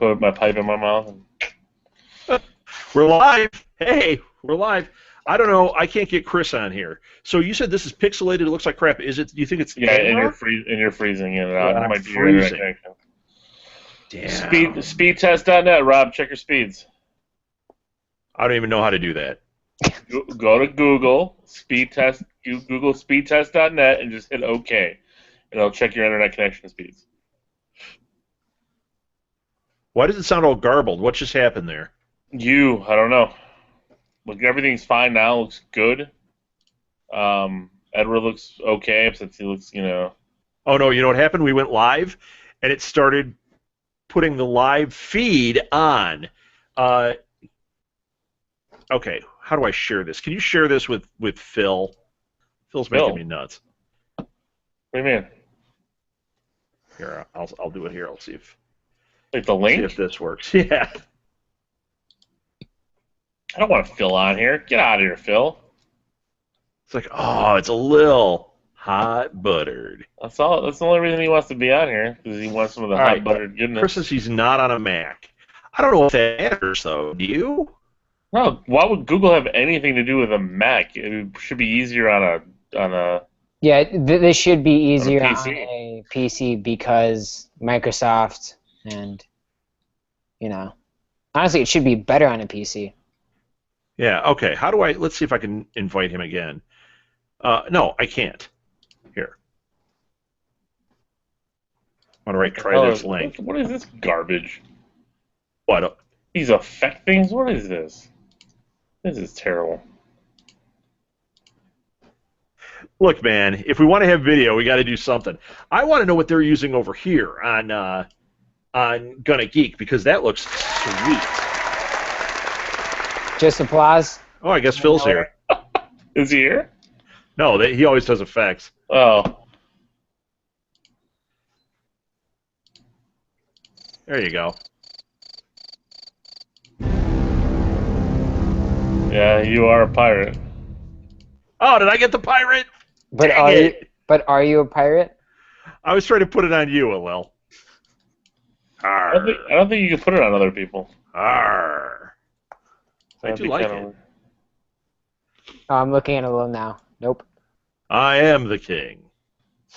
put my pipe in my mouth. We're live. Hey, we're live. I don't know. I can't get Chris on here. So you said this is pixelated. It looks like crap. Is it? Do you think it's Yeah, and camera? you're freezing in and Yeah, out. and It I'm might be your internet freezing. connection. Damn. Speedtest.net, Rob. Check your speeds. I don't even know how to do that. Go to Google speedtest. Google speedtest.net and just hit OK, and it'll check your internet connection speeds. Why does it sound all garbled? What just happened there? I don't know. Look, everything's fine now. Looks good. Edward looks okay since he looks, Oh no, you know what happened? We went live, and it started putting the live feed on. Okay, how do I share this? Can you share this with Phil? Phil's making me nuts. What do you mean? Here, I'll do it here. I'll see if The link? See if this works. Yeah. I don't want Phil on here. Get out of here, Phil. It's like, oh, it's a little hot buttered. That's all. That's the only reason he wants to be on here, because he wants some of the hot buttered goodness. Chris says he's not on a Mac. I don't know if that matters, though. Do you? No. Why would Google have anything to do with a Mac? It should be easier on a. Yeah, this should be easier on on a PC because Microsoft and, honestly, it should be better on a PC. Yeah, okay. How do I... Let's see if I can invite him again. No, I can't. Here. All right, try this link. What is this garbage? What? These effect things? What is this? This is terrible. Look, man, if we want to have video, we got to do something. I want to know what they're using over here on Gonna Geek, because that looks sweet. Just applause. Oh, I guess Phil's here. Is he here? No, he always does effects. Oh. There you go. Yeah, you are a pirate. Oh, did I get the pirate? But are you a pirate? I was trying to put it on you, Alel. I don't think you can put it on other people. Arr. I do like it. Oh, I'm looking at it a little now. Nope. I am the king.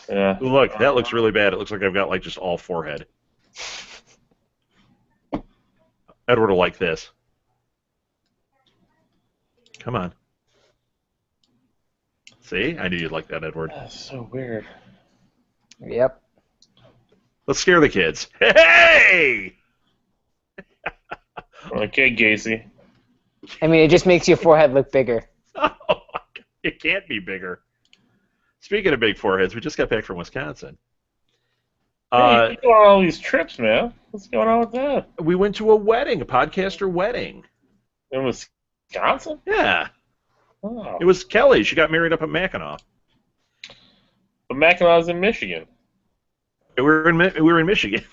Yeah. Look, that looks really bad. It looks like I've got just all forehead. Edward will like this. Come on. See? I knew you'd like that, Edward. That's so weird. Yep. Let's scare the kids. Hey! Okay, Gacy. I mean, it just makes your forehead look bigger. Oh, it can't be bigger. Speaking of big foreheads, we just got back from Wisconsin. Hey, you go on all these trips, man. What's going on with that? We went to a wedding, a podcaster wedding. In Wisconsin? Yeah. Oh. It was Kelly. She got married up at Mackinac. But Mackinaw's in Michigan. We were in Michigan.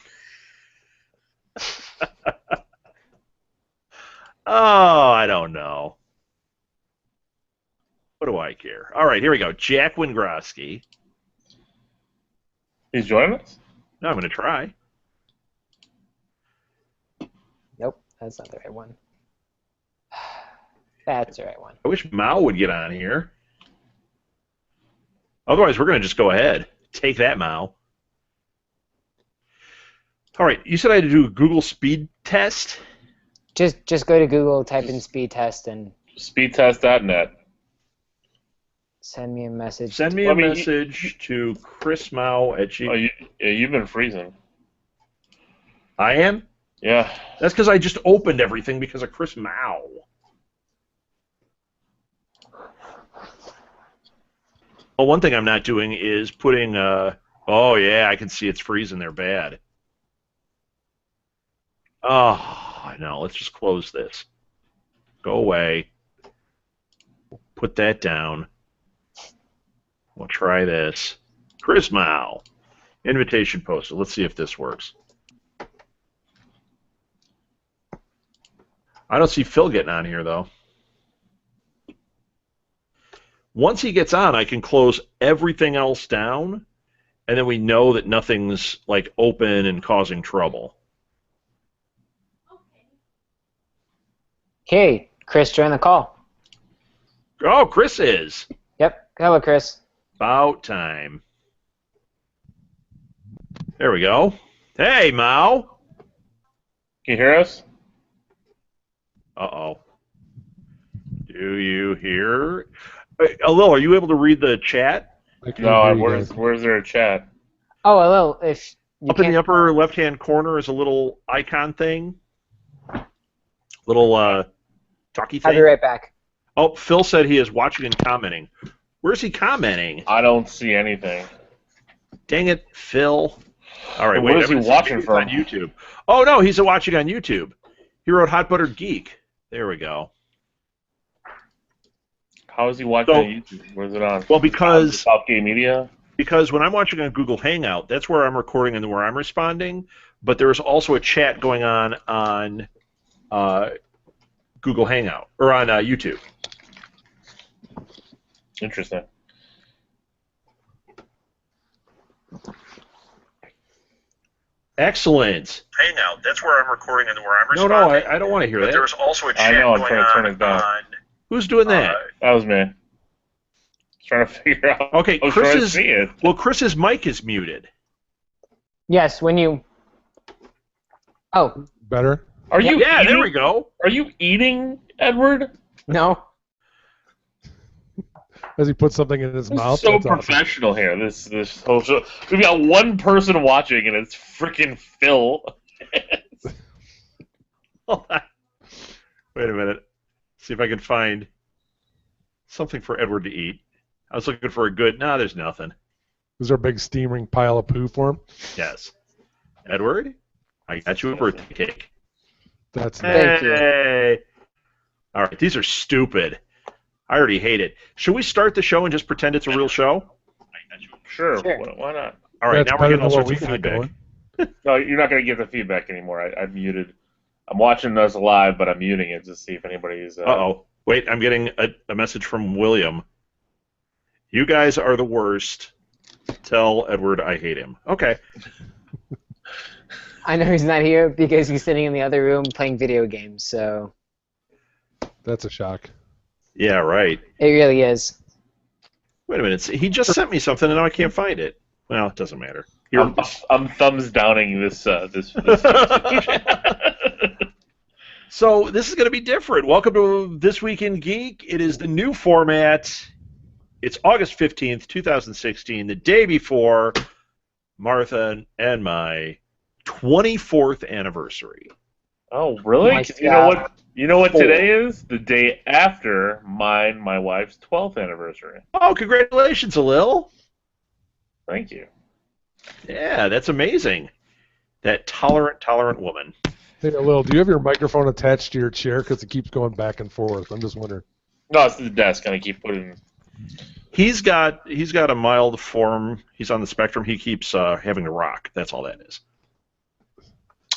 Oh, I don't know. What do I care? All right, here we go. Jack Wingrosky. He's joining us? No, I'm going to try. Nope, that's not the right one. That's the right one. I wish Mao would get on here. Otherwise, we're going to just go ahead. Take that, Mao. All right, you said I had to do a Google speed test? Just go to Google, type in speed test, and speedtest.net. Send me a message. Send me a message to Chris Mao at Gmail. Oh, you've been freezing. I am? Yeah. That's because I just opened everything because of Chris Mao. Well, one thing I'm not doing is putting, oh yeah, I can see it's freezing there bad. Oh, no, let's just close this. Go away. Put that down. We'll try this. Chris Mao. Invitation posted. Let's see if this works. I don't see Phil getting on here, though. Once he gets on, I can close everything else down, and then we know that nothing's, open and causing trouble. Hey, Chris, join the call. Oh, Chris is. Yep. Hello, Chris. About time. There we go. Hey, Mao. Can you hear us? Uh-oh. Do you hear? Lil, are you able to read the chat? I can't No, hear you guys. where's there a chat? Oh, hello. If you Up in can't, the upper left-hand corner is a little icon thing. Little talkie I'll thing. be right back. Oh, Phil said he is watching and commenting. Where's he commenting? I don't see anything. Dang it, Phil. All right, Where wait. is he maybe watching it's from? on YouTube. Oh, no, he's watching on YouTube. He wrote Hot Buttered Geek. There we go. How is he watching on YouTube? Where's it on? Well, because Southgate Media? Because when I'm watching on Google Hangout, that's where I'm recording and where I'm responding. But there's also a chat going on Google Hangout or on YouTube. Interesting. Excellent. Hangout. That's where I'm recording and where I'm responding. No, I don't want to hear that. There's also a chat I know, I'm going trying to turn it down. on. Who's doing that? That was me. Trying to figure out. Okay, I was trying to Chris's see it. well, Chris's mic is muted. Yes, when you. Oh, Better? Are you Yeah, eating? there we go. Are you eating, Edward? no. As he puts something in his This mouth? is so That's awesome. professional here. This whole show. We've got one person watching, and it's freaking Phil. Hold on. Wait a minute. See if I can find something for Edward to eat. I was looking for a good. No, there's nothing. Is there a big steaming pile of poo for him? Yes. Edward, I got you a birthday cake. That's Thank you. Hey. All right, these are stupid. I already hate it. Should we start the show and just pretend it's a real show? Sure. Sure. Why not? All right, That's now we're better getting all than what sorts we of got feedback. going. No, you're not going to get the feedback anymore. I've muted. I'm watching this live, but I'm muting it to see if anybody's. Uh-oh. Wait, I'm getting a message from William. You guys are the worst. Tell Edward I hate him. Okay. I know he's not here because he's sitting in the other room playing video games, so That's a shock. Yeah, right. it really is. Wait a minute. He just sent me something and now I can't find it. Well, it doesn't matter. Here. I'm thumbs downing this. So this is going to be different. Welcome to This Week in Geek. It is the new format. It's August 15th, 2016, the day before Martha and my 24th anniversary. Oh, really? My You know God. what? You know what Four. today is? The day after my wife's 12th anniversary. Oh, congratulations, Alil. Thank you. Yeah, that's amazing. That tolerant woman. Hey, Lil, do you have your microphone attached to your chair? Because it keeps going back and forth. I'm just wondering. No, it's the desk, and I keep putting. He's got a mild form. He's on the spectrum. He keeps having to rock. That's all that is.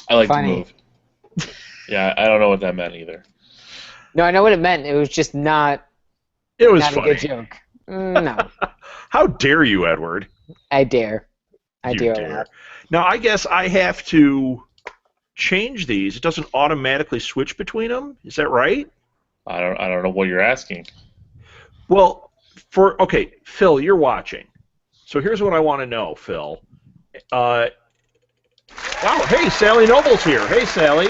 I like Funny. to move. Yeah, I don't know what that meant either. No, I know what it meant. It was just not, It was not funny. a good joke. No, How dare you, Edward? I dare. I You dare a dare. lot. Now, I guess I have to change these. It doesn't automatically switch between them. Is that right? I don't know what you're asking. Well, okay, Phil, you're watching. So here's what I want to know, Phil. Wow, hey, Sally Noble's here. Hey, Sally.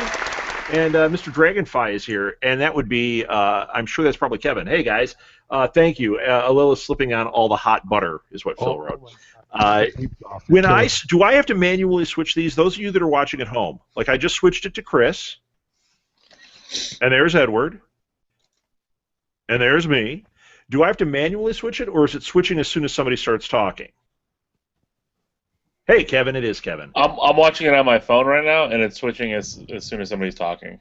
And Mr. Dragonfly is here, and that would be, I'm sure that's probably Kevin. Hey, guys, thank you. Alila's slipping on all the hot butter, is what Phil wrote. Do I have to manually switch these? Those of you that are watching at home, like I just switched it to Chris, and there's Edward, and there's me. Do I have to manually switch it, or is it switching as soon as somebody starts talking? Hey, Kevin, it is Kevin. I'm watching it on my phone right now, and it's switching as soon as somebody's talking.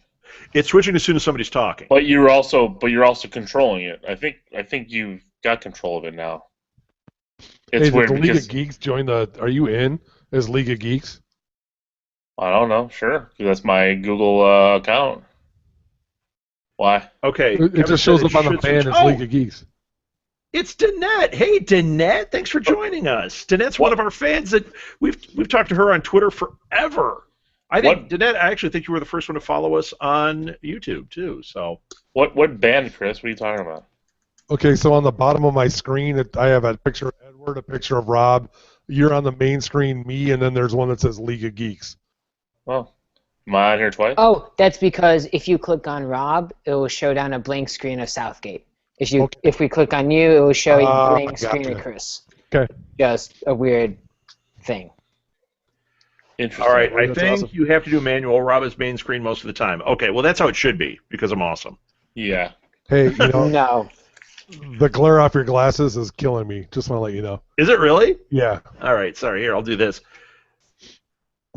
It's switching as soon as somebody's talking. But you're also controlling it. I think you've got control of it now. It's Hey, weird did the League because of Geeks join the... Are you in as League of Geeks? I don't know. Sure, 'cause that's my Google account. Why? Okay. It just shows up on the should ban switch- as League of Geeks. It's Danette. Hey, Danette, thanks for joining us. Danette's one of our fans that we've talked to her on Twitter forever. Danette, I actually think you were the first one to follow us on YouTube too. So What band, Chris? What are you talking about? Okay, so on the bottom of my screen, I have a picture of Edward, a picture of Rob. You're on the main screen, me, and then there's one that says League of Geeks. Oh, am I on here twice? Oh, that's because if you click on Rob, it will show down a blank screen of Southgate. If we click on you, it will show a blank screen of Chris. Okay. Just a weird thing. Interesting. all right, I That's think awesome. you have to do manual. Rob is main screen most of the time. Okay, well that's how it should be because I'm awesome. Yeah. Hey, you know, No. the glare off your glasses is killing me. Just want to let you know. Is it really? Yeah. All right, sorry. Here, I'll do this.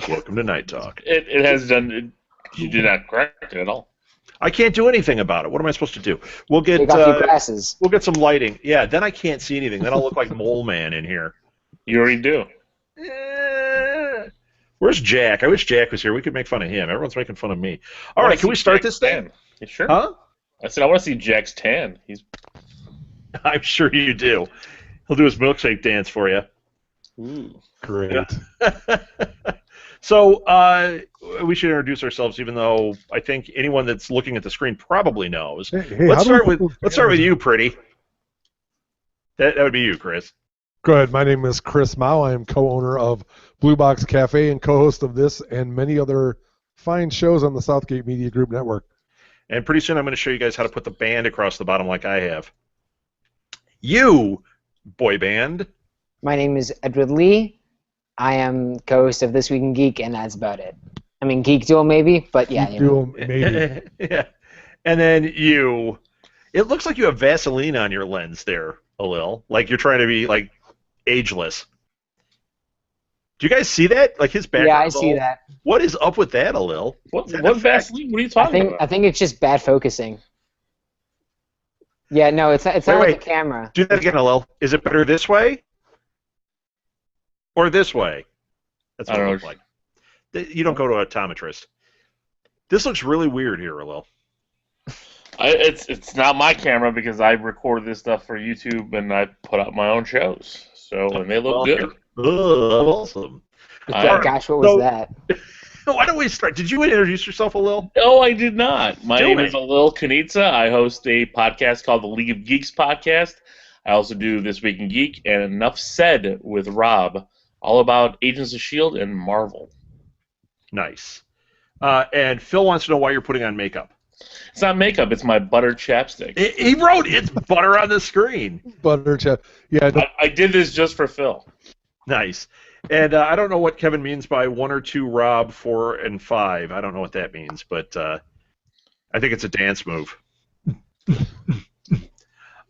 Welcome to Night Talk. It has done. You did not correct it at all. I can't do anything about it. What am I supposed to do? We'll get Take off your glasses. we'll get some lighting. Yeah, then I can't see anything. Then I'll look like Mole Man in here. You already do. Where's Jack? I wish Jack was here. We could make fun of him. Everyone's making fun of me. All right, can we start this thing? Tan. You sure? Huh? I said I want to see Jack's tan. He's. I'm sure you do. He'll do his milkshake dance for you. Ooh. Great. Yeah. So we should introduce ourselves, even though I think anyone that's looking at the screen probably knows. Hey, let's how do start people- with you, pretty. That would be you, Chris. Go ahead. My name is Chris Mao. I am co-owner of Blue Box Cafe and co-host of this and many other fine shows on the Southgate Media Group Network. And pretty soon I'm going to show you guys how to put the band across the bottom like I have. You, boy band. My name is Edward Lee. I am co-host of This Week in Geek, and that's about it. I mean, Geek Duel maybe, but yeah. You do 'em, maybe. Yeah. And then you. It looks like you have Vaseline on your lens there, Alil. Like you're trying to be like ageless. Do you guys see that? Like his background. Yeah, I see that. What is up with that, Alil? What Is that what a fact? Vaseline? What are you talking about? I think it's just bad focusing. Yeah, no, it's not Wait, like wait. a camera. Do that again, Alil. Is it better this way? Or this way? That's what I it don't looks like. You don't go to an optometrist. This looks really weird here, Alil. It's not my camera because I record this stuff for YouTube and I put out my own shows. So and they look good. Ugh, awesome. Gosh, what was So- that? Why don't we start? Did you introduce yourself, Alil? No, I did not. My Do name it. is Alil Kanitsa. I host a podcast called the League of Geeks podcast. I also do This Week in Geek and Enough Said with Rob, all about Agents of S.H.I.E.L.D. and Marvel. Nice. And Phil wants to know why you're putting on makeup. It's not makeup, it's my butter chapstick. He wrote it's butter on the screen. Butter chap. Yeah, no, I did this just for Phil. Nice. And I don't know what Kevin means by 1 or 2 Rob, 4 and 5. I don't know what that means, but I think it's a dance move.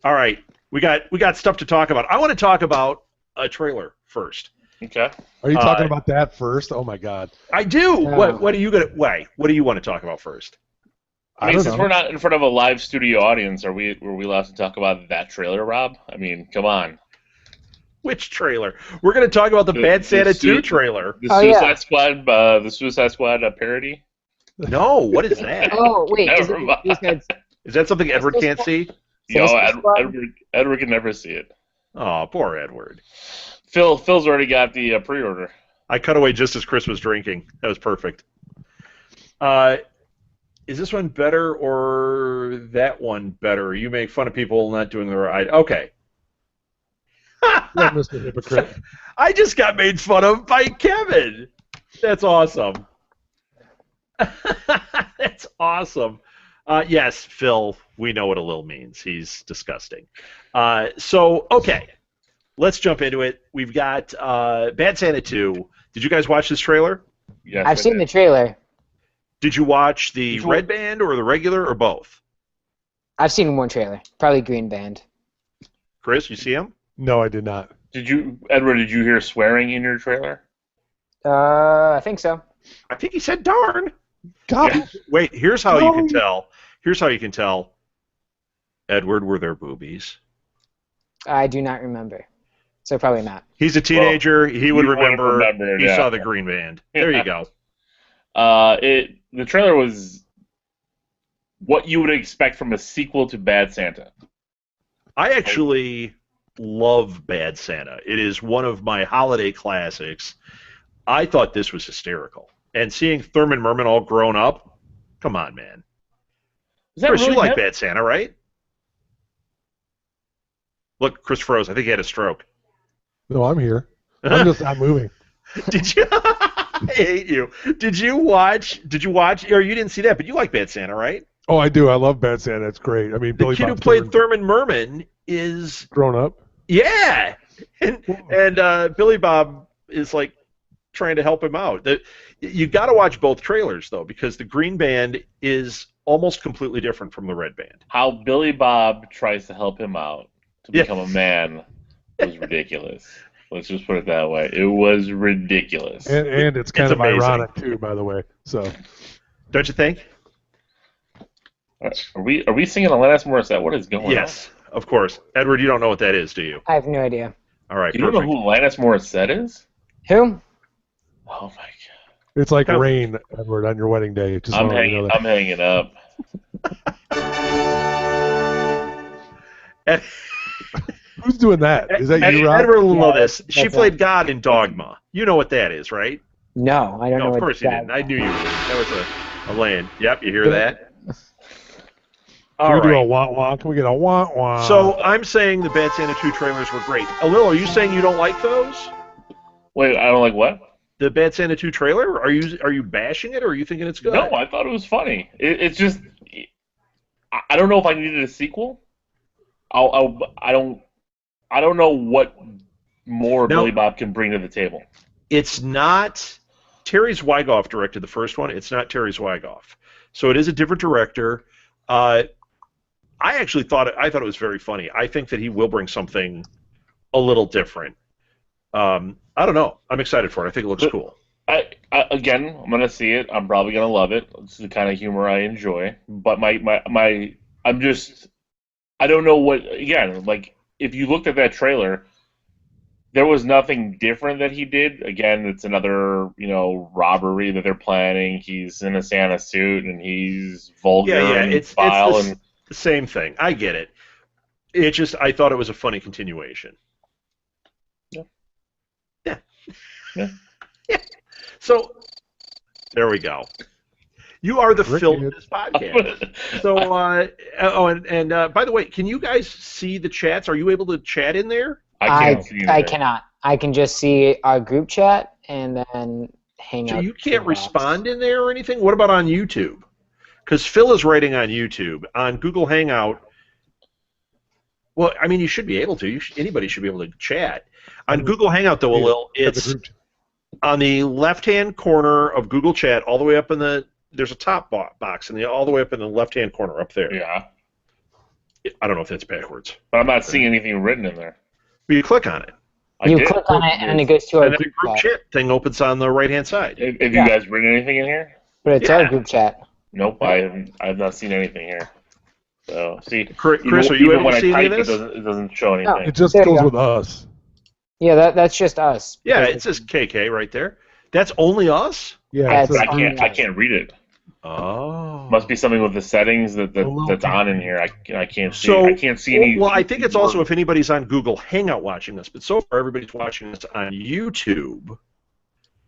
All right, we got stuff to talk about. I want to talk about a trailer first. Okay. are you talking about that first? Oh my God. I do. No. What are you gonna? Why? What do you want to talk about first? I mean, don't since know. we're not in front of a live studio audience, were we allowed to talk about that trailer, Rob? I mean, come on. Which trailer? We're gonna talk about the Bad Santa 2 trailer. The Oh, Suicide yeah. Squad, the Suicide Squad parody. No, what is that? Oh, wait. Is Never it, mind. you said Is that something Edward can't see? Yo, Suicide Squad? Edward can never see it. Oh, poor Edward. Phil's already got the pre-order. I cut away just as Chris was drinking. That was perfect. Is this one better or that one better? You make fun of people not doing the right. Okay. Yeah, Mr. Hypocrite. I just got made fun of by Kevin. That's awesome. That's awesome. Yes, Phil, we know what a lil means. He's disgusting. Okay. Let's jump into it. We've got Bad Santa 2. Did you guys watch this trailer? Yes, I've seen the trailer. Did you watch the Did you- red band or the regular or both? I've seen one trailer. Probably Green Band. Chris, you see him? No, I did not. Edward? Did you hear swearing in your trailer? I think so. I think he said darn. God. Yeah. Wait, here's how you No. can tell. Here's how you can tell. Edward, were there boobies? I do not remember. So probably not. He's a teenager. He would you would remember. remember, He yeah. saw the green band. There you go. The trailer was what you would expect from a sequel to Bad Santa. I actually love Bad Santa. It is one of my holiday classics. I thought this was hysterical. and seeing Thurman Merman all grown up, come on, man. Is that Chris, really you like him? Bad Santa, right? Look, Chris froze. I think he had a stroke. No, I'm here. I'm just not moving. Did you? I hate you. Did you watch? Or you didn't see that, but you like Bad Santa, right? Oh, I do. I love Bad Santa. It's great. I mean, The Billy kid who Bob played Thornton, Thurman Merman is grown up. yeah, and Billy Bob is like trying to help him out. You got to watch both trailers though, because the Green Band is almost completely different from the Red Band. How Billy Bob tries to help him out to Yeah. become a man was ridiculous. Let's just put it that way. It was ridiculous. And it's kind It's of amazing. ironic too, by the way. So Don't you think? Are we singing Alanis Morissette? What is going on? Yes, of course. Edward, you don't know what that is, do you? I have no idea. All right, You don't know who Alanis Morissette is? Who? Oh my god! it's like Come- rain, Edward, on your wedding day. Just I'm wanna let you know hanging. that. I'm hanging up. And Who's doing that? Is that you, Rob? Edward will know Yeah, this. She that's played God in Dogma. You know what that is, right? No, I don't know. No, of what course you that- didn't. I knew you would. That was a lane. Yep, you hear that? Can All we do a right. wah wah? Can we get a wah wah? So I'm saying the Bad Santa 2 trailers were great. Lil, are you saying you don't like those? Wait, I don't like what? The Bad Santa 2 trailer? Are you bashing it, or are you thinking it's good? No, I thought it was funny. It's just I don't know if I needed a sequel. I don't know what more No. Billy Bob can bring to the table. It's not. Terry Zwigoff directed the first one. It's not Terry Zwigoff, so it is a different director. I actually thought it was very funny. I think that he will bring something a little different. I don't know. I'm excited for it. I think it looks cool. Again, I'm gonna see it. I'm probably gonna love it. It's the kind of humor I enjoy. But I'm just, I don't know what. Again, like if you looked at that trailer, there was nothing different that he did. Again, it's another robbery that they're planning. He's in a Santa suit and he's vulgar and It's vile the same thing. I get it. It just I thought it was a funny continuation. Yeah. So there we go. You are the Rick Phil of did. this podcast. So, by the way, can you guys see the chats? Are you able to chat in there? I can't see anything. I cannot. I can just see our group chat and then hang So out. you can't respond in there or anything? What about on YouTube? Because Phil is writing on YouTube. On Google Hangout, well, I mean, you should be able to. Anybody should be able to chat. On Google Hangout, though, Lil, it's on the left-hand corner of Google Chat, all the way up in the. There's a top box, and all the way up in the left-hand corner up there. Yeah, I don't know if that's backwards. but I'm not seeing anything written in there. But you click on it, You click on it and then it goes to our and then a group group chat. chat thing opens on the right-hand side. Have you Yeah. guys written anything in here? But it's our group chat. Nope, I've not seen anything here. So see, Chris, are you even able when to I see any type of this? it doesn't show anything. It just There you goes go. with us. Yeah, that's just us. Yeah, it says KK right there. That's only us? Yeah, Yeah, it says- I can't read it. Oh. Must be something with the settings that's on in here. I can't see. So, I can't see any. Well, I think it's also if anybody's on Google Hangout watching this, but so far everybody's watching this on YouTube.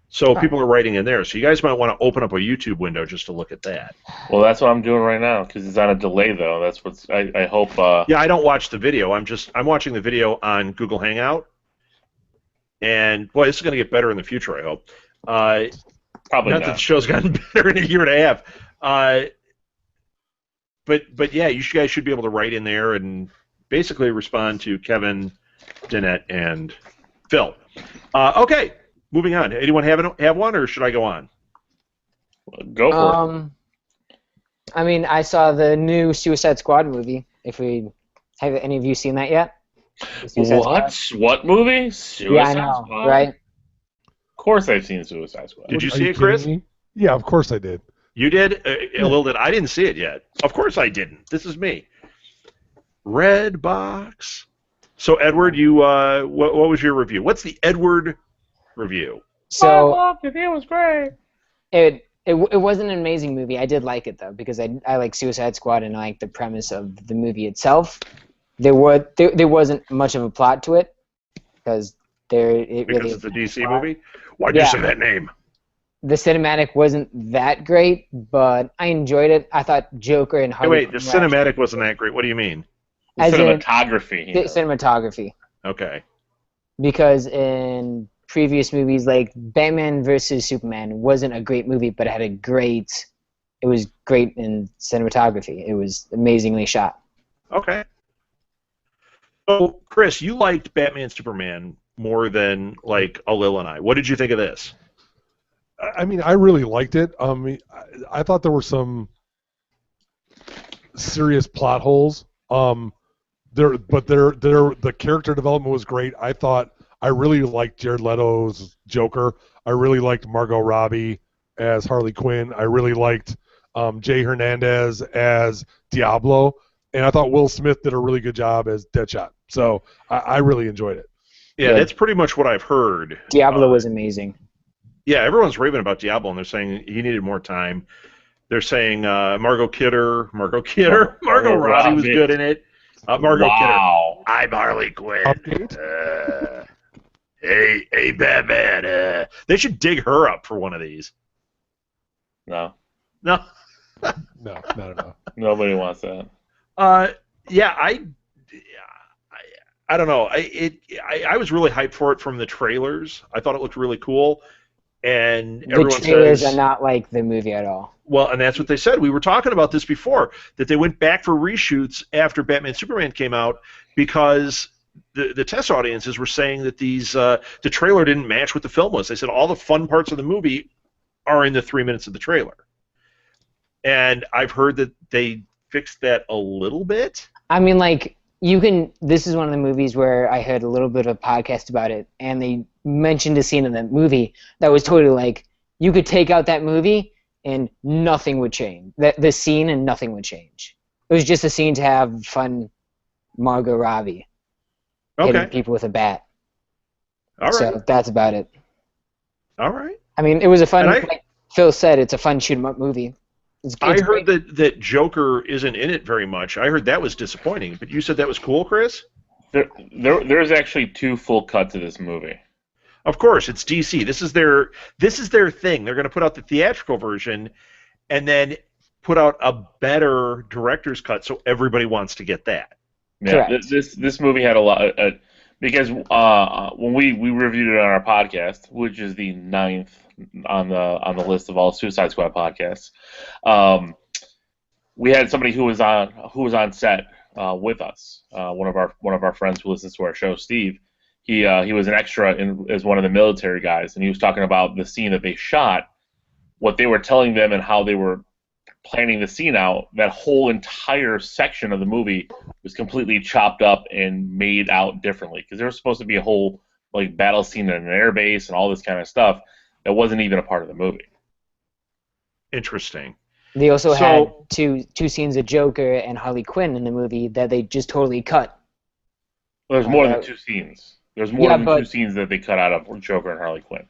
So people are writing in there. So you guys might want to open up a YouTube window just to look at that. Well, that's what I'm doing right now because it's on a delay though. That's what's. I hope. Yeah, I don't watch the video. I'm watching the video on Google Hangout. And boy, this is going to get better in the future, I hope. Probably Not not. that the show's gotten better in a year and a half. But yeah, you guys should be able to write in there and basically respond to Kevin, Danette, and Phil. Okay, moving on. Anyone have one, or should I go on? Go for it. I mean, I saw the new Suicide Squad movie. Have any of you seen that yet? The Suicide What? Squad? What movie? Suicide Yeah, I know, Squad? right? Of course, I've seen Suicide Squad. Did you Are see it, Chris? kidding me? Yeah, of course I did. You did? Lil did. I didn't see it yet. Of course I didn't. This is me. Red box. So Edward, you what was your review? What's the Edward review? So it was great. it wasn't an amazing movie. I did like it though because I like Suicide Squad and I like the premise of the movie itself. There wasn't much of a plot to it because Because it's a DC movie? Why'd you say that name? the cinematic wasn't that great, but I enjoyed it. I thought Joker and Hey, Harley wait, the Quinn were actually cinematic wasn't that great. What do you mean? The as in cinematography. the cinematography. Okay. Because in previous movies, like Batman versus Superman wasn't a great movie, but it was great in cinematography. It was amazingly shot. Okay. So, Chris, you liked Batman Superman more than like Alil and I. What did you think of this? I mean, I really liked it. I thought there were some serious plot holes. The character development was great. I really liked Jared Leto's Joker. I really liked Margot Robbie as Harley Quinn. I really liked Jay Hernandez as Diablo, and I thought Will Smith did a really good job as Deadshot. So I really enjoyed it. Yeah, that's pretty much what I've heard. Diablo was amazing. Yeah, everyone's raving about Diablo, and they're saying he needed more time. They're saying Margot Robbie was good in it. Margot Wow. Kidder, I'm Harley Quinn. Update? Hey, Batman. They should dig her up for one of these. No. No. No, not at all. Nobody wants that. Yeah, I don't know. I was really hyped for it from the trailers. I thought it looked really cool, and The everyone trailers says, are not like the movie at all. well, and that's what they said. We were talking about this before, that they went back for reshoots after Batman Superman came out because the test audiences were saying that the trailer didn't match what the film was. They said all the fun parts of the movie are in the 3 minutes of the trailer. And I've heard that they fixed that a little bit. I mean, like, this is one of the movies where I heard a little bit of a podcast about it, and they mentioned a scene in that movie that was totally like, you could take out that movie and nothing would change. The scene and nothing would change. It was just a scene to have fun Margot Robbie hitting people with a bat. All right. So that's about it. All right. I mean, it was a fun, And like Phil said, it's a fun shoot-'em-up movie. I heard that Joker isn't in it very much. I heard that was disappointing, but you said that was cool, Chris? There's actually 2 full cuts of this movie. Of course, it's DC. This is their thing. They're going to put out the theatrical version and then put out a better director's cut, so everybody wants to get that. Yeah, Correct. this movie had a lot because when we reviewed it on our podcast, which is the 9th on the list of all Suicide Squad podcasts, we had somebody who was on set with us. One of our friends who listens to our show, Steve. He was an extra as one of the military guys, and he was talking about the scene that they shot, what they were telling them, and how they were planning the scene out. That whole entire section of the movie was completely chopped up and made out differently because there was supposed to be a whole like battle scene in an air base and all this kind of stuff that wasn't even a part of the movie. Interesting. They also had two scenes of Joker and Harley Quinn in the movie that they just totally cut. Well, there's more than 2 scenes. There's more than 2 scenes that they cut out of Joker and Harley Quinn.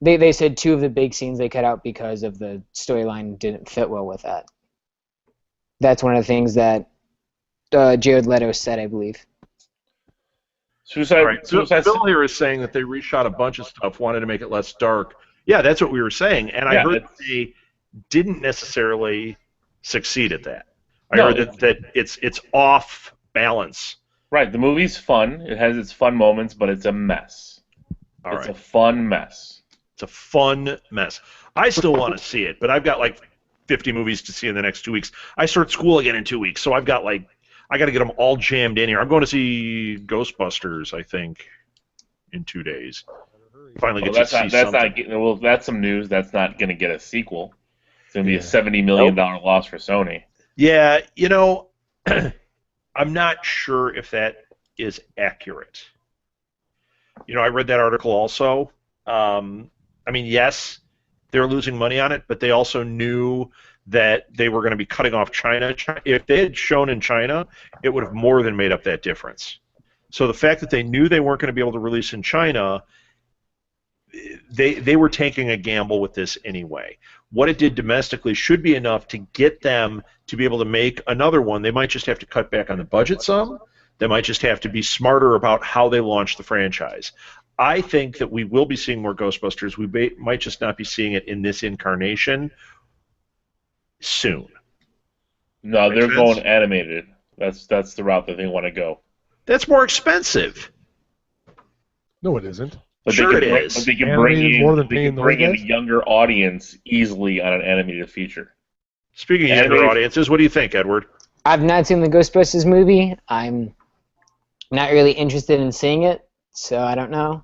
They said 2 of the big scenes they cut out because of the storyline didn't fit well with that. That's one of the things that Jared Leto said, I believe. Bill here is saying that they reshot a bunch of stuff, wanted to make it less dark. Yeah, that's what we were saying, and I heard that they didn't necessarily succeed at that. I heard that it's off balance. Right, the movie's fun. It has its fun moments, but it's a mess. It's a fun mess. It's a fun mess. I still want to see it, but I've got like 50 movies to see in the next 2 weeks. I start school again in 2 weeks, so I got to get them all jammed in here. I'm going to see Ghostbusters, I think, in 2 days. Finally get to see something. That's some news. That's not going to get a sequel. It's going to be a $70 million loss for Sony. Yeah, I'm not sure if that is accurate. I read that article also. I mean, yes, they're losing money on it, but they also knew that they were going to be cutting off China. If they had shown in China, it would have more than made up that difference. So the fact that they knew they weren't going to be able to release in China, they were taking a gamble with this anyway. What it did domestically should be enough to get them to be able to make another one. They might just have to cut back on the budget some. They might just have to be smarter about how they launch the franchise. I think that we will be seeing more Ghostbusters. We might just not be seeing it in this incarnation soon. No, Make they're sense? going animated. That's the route that they want to go. That's more expensive. No, it isn't. But Sure they it can is. but they can Animated more than paying those bring in a guys? younger audience easily on an animated feature. Speaking of younger Animated- audiences, what do you think, Edward? I've not seen the Ghostbusters movie. I'm not really interested in seeing it, so I don't know.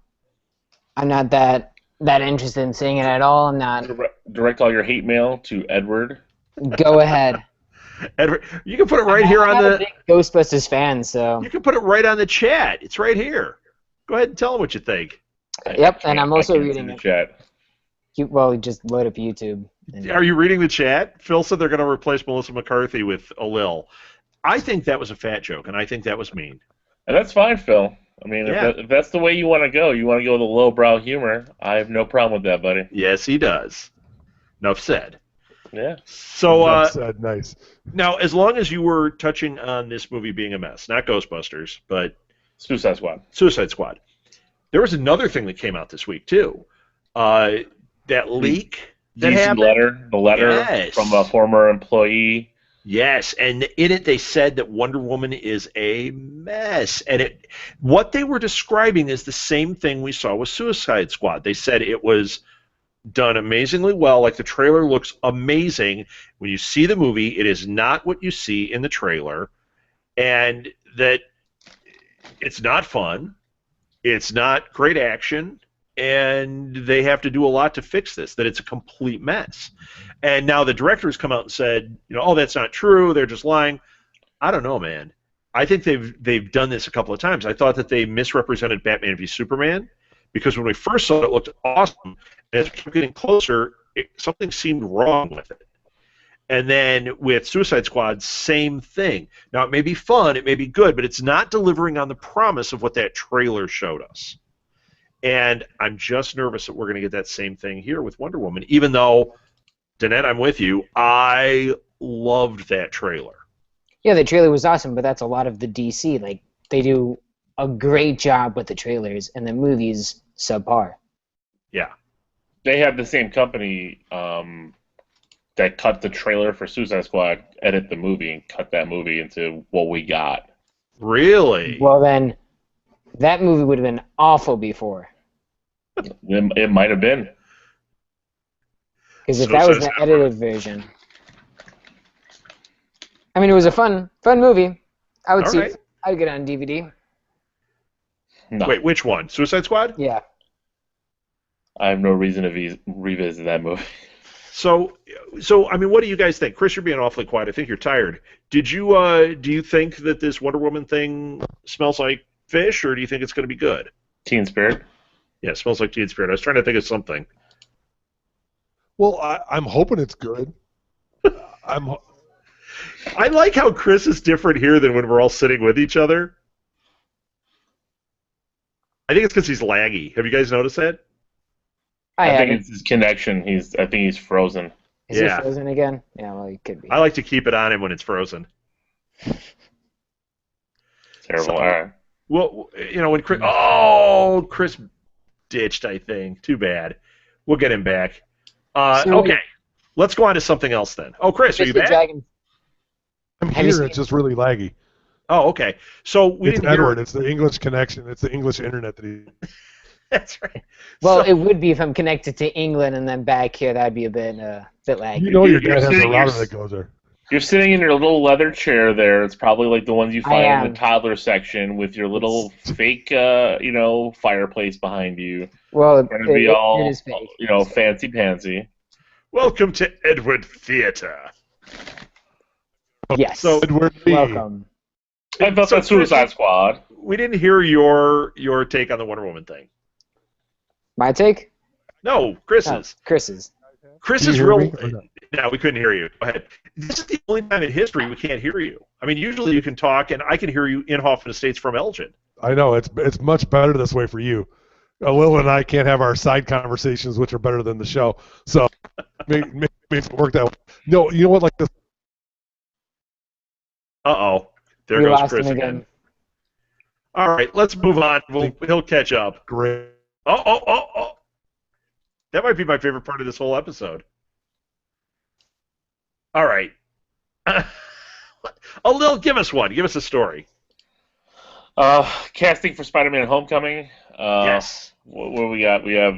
I'm not that interested in seeing it at all. I'm not. Direct all your hate mail to Edward. Go ahead. Edward, you can put it right here on I'm not a the. big Ghostbusters fan, so You can put it right on the chat. It's right here. Go ahead and tell them what you think. Yep, and I'm also I can't reading see the it. chat. Well, just load up YouTube. Are you reading the chat? Phil said they're going to replace Melissa McCarthy with O'Lil. I think that was a fat joke, and I think that was mean. And that's fine, Phil. I mean, Yeah. if that's the way you want to go with the lowbrow humor, I have no problem with that, buddy. Yes, he does. Enough said. Yeah. So Enough said. Nice. now, as long as you were touching on this movie being a mess, not Ghostbusters, but Suicide Squad. Suicide Squad, there was another thing that came out this week too. That leak that DC happened. the letter Yes. from a former employee. Yes, and in it they said that Wonder Woman is a mess, and what they were describing is the same thing we saw with Suicide Squad. They said it was done amazingly well, like the trailer looks amazing. When you see the movie, it is not what you see in the trailer, and that it's not fun, it's not great action, and they have to do a lot to fix this, that it's a complete mess. And now the directors come out and said, oh, that's not true, they're just lying. I don't know, man. I think they've done this a couple of times. I thought that they misrepresented Batman v Superman, because when we first saw it, it looked awesome, and as we kept getting closer, something seemed wrong with it. And then with Suicide Squad, same thing. Now, it may be fun, it may be good, but it's not delivering on the promise of what that trailer showed us. And I'm just nervous that we're going to get that same thing here with Wonder Woman, even though, Danette, I'm with you, I loved that trailer. Yeah, the trailer was awesome, but that's a lot of the DC. Like, they do a great job with the trailers, and the movie's subpar. Yeah. They have the same company that cut the trailer for Suicide Squad, edit the movie, and cut that movie into what we got. Really? Well, then, that movie would have been awful before. It might have been. Because if So that was says the Edward. edited version. I mean, it was a fun movie. I would All see right. it. I'd get it on DVD. No, Wait, which one? Suicide Squad? Yeah. I have no reason to revisit that movie. So, I mean, what do you guys think? Chris, you're being awfully quiet. I think you're tired. Do you think that this Wonder Woman thing smells like fish, or do you think it's going to be good? Teen Spirit. Yeah, it smells like Teen Spirit. I was trying to think of something. Well, I'm hoping it's good. I like how Chris is different here than when we're all sitting with each other. I think it's because he's laggy. Have you guys noticed that? I think haven't. it's his connection. I think he's frozen. Is Yeah. he frozen again? Yeah, well, he could be. I like to keep it on him when it's frozen. Terrible. So- All right. Well, when Chris ditched, I think. Too bad. We'll get him back. So- Okay, let's go on to something else then. Oh, Chris, are you Mr. back? Dragon. I'm Have you here. seen- It's just really laggy. Oh, okay. So we It's didn't Edward. hear. It's the English connection. It's the English internet that he. That's right. Well, So- it would be if I'm connected to England and then back here. That'd be a bit laggy. You know your You're dad has a sitting- router you're- that goes there. You're sitting in your little leather chair there. It's probably like the ones you find in am. the toddler section with your little fake, fireplace behind you. Well, It's going to be all, it is fake. fancy pantsy. Welcome to Edward Theater. Yes. So- Edward Lee. Welcome. I thought So, that Suicide Squad. We didn't hear your take on the Wonder Woman thing. My take? No, No, Chris's. Chris's. Chris Can you is hear real. me or not? No, we couldn't hear you. Go ahead. This is the only time in history we can't hear you. I mean, usually you can talk, and I can hear you in Hoffman Estates from Elgin. I know it's much better this way for you. Lil and I can't have our side conversations, which are better than the show. So maybe it worked out. No, you know what? Like this. Uh-oh. There We goes lost Chris him again. again. All right, let's move on. He'll catch up. Great. Oh, oh, oh, oh. That might be my favorite part of this whole episode. All right. Oh, Lil, give us one. Give us a story. Casting for Spider-Man: Homecoming. Yes. What we got? We have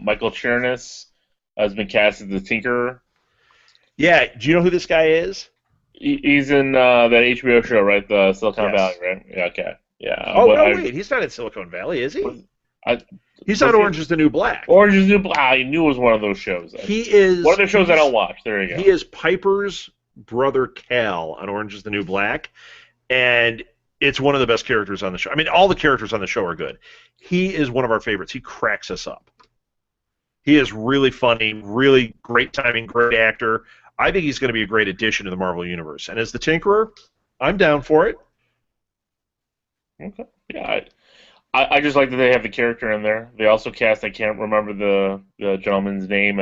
Michael Chernus has been cast as the Tinkerer. Yeah. Do you know who this guy is? He's in that HBO show, right? The Silicon Valley, Yes. right? Yeah, okay. Yeah. Oh, no, wait. He's not in Silicon Valley, is he? I, He's was on he- Orange is the New Black. Orange is the New Black. I knew it was one of those shows. He is. One of the shows I don't watch. There you go. He is Piper's brother Cal on Orange is the New Black, and it's one of the best characters on the show. I mean, all the characters on the show are good. He is one of our favorites. He cracks us up. He is really funny, really great timing, great actor. I think he's going to be a great addition to the Marvel Universe. And as the Tinkerer, I'm down for it. Okay. Yeah. I just like that they have the character in there. They also cast, I can't remember the gentleman's name,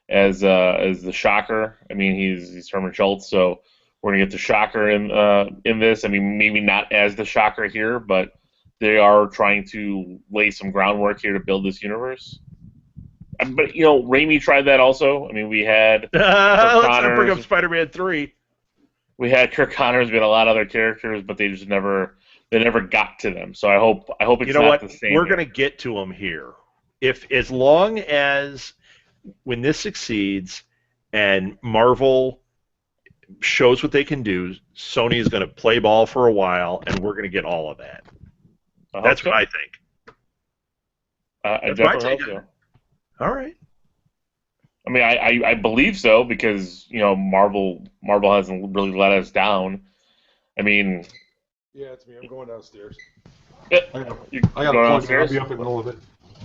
as the Shocker. I mean, he's Herman Schultz, so we're gonna get the Shocker in this. I mean, maybe not as the Shocker here, but they are trying to lay some groundwork here to build this universe. But Raimi tried that also. I mean, we had Let's not bring Connors. up Spider-Man 3. We had Kirk Connors, we had a lot of other characters, but they just never got to them. So I hope it's You know not what? the same. We're going to get to him here. As long as when this succeeds and Marvel shows what they can do, Sony is going to play ball for a while, and we're going to get all of that. That's what I think. I That's my definitely take hope on so. All right. I mean, I believe so because Marvel hasn't really let us down. I mean, Yeah, it's me. I'm going downstairs. you I got going to plug in. I'll downstairs be up in the middle of it.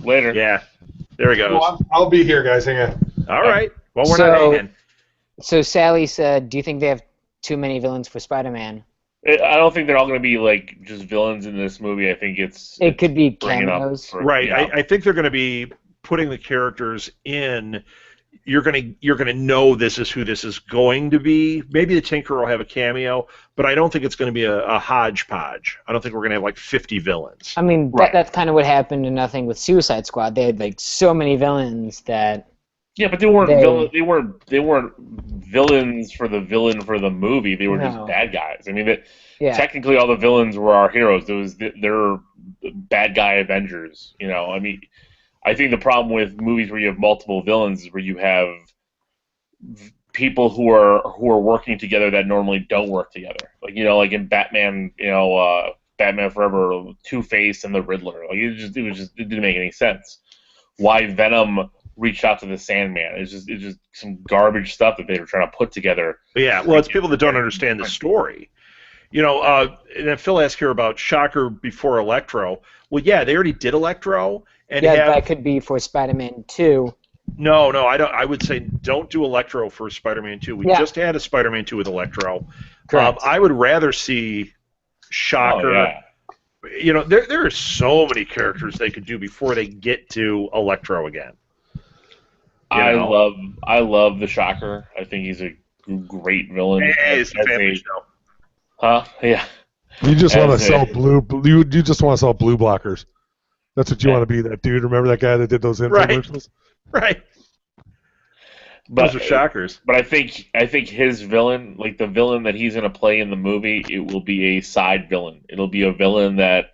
later. Yeah. There he goes. Well, I'll be here, guys. Hang on. All right. Well, we're So- not hanging. So Sally said, "Do you think they have too many villains for Spider-Man?" I don't think they're all going to be like just villains in this movie. I think It could be bringing up cameos. for- yeah. I think they're going to be putting the characters in. You're gonna know this is who this is going to be. Maybe the Tinker will have a cameo, but I don't think it's going to be a hodgepodge. I don't think we're going to have like 50 villains. I mean, Right. that's kind of what happened in Nothing with Suicide Squad. They had like so many villains that. Yeah, but they weren't They- they weren't villains for the villain for the movie. They were just No. bad guys. I mean, Yeah. technically all the villains were our heroes. They're bad guy Avengers. I mean, I think the problem with movies where you have multiple villains is where you have people who are working together that normally don't work together. Like in Batman, Batman Forever, Two-Face and the Riddler. Like it didn't make any sense. Why Venom reached out to the Sandman? It's just some garbage stuff that they were trying to put together. Yeah, well, it's people that don't understand the story. And then Phil asked here about Shocker before Electro. Well, yeah, they already did Electro, and Yeah, that could be for Spider-Man 2. No, I don't. I would say don't do Electro for Spider-Man 2. We Yeah. just had a Spider-Man 2 with Electro. Correct. I would rather see Shocker. Oh, yeah. There are so many characters they could do before they get to Electro again. I love the Shocker. I think he's a great villain. Hey, it's a As family a- show. Huh? Yeah. You just want to As sell a- blue. You just want to sell blue blockers. That's what you Yeah. want to be. That dude. Remember that guy that did those Right. infomercials? Right. But Those are Shockers. But I think his villain, like the villain that he's going to play in the movie, it will be a side villain. It'll be a villain that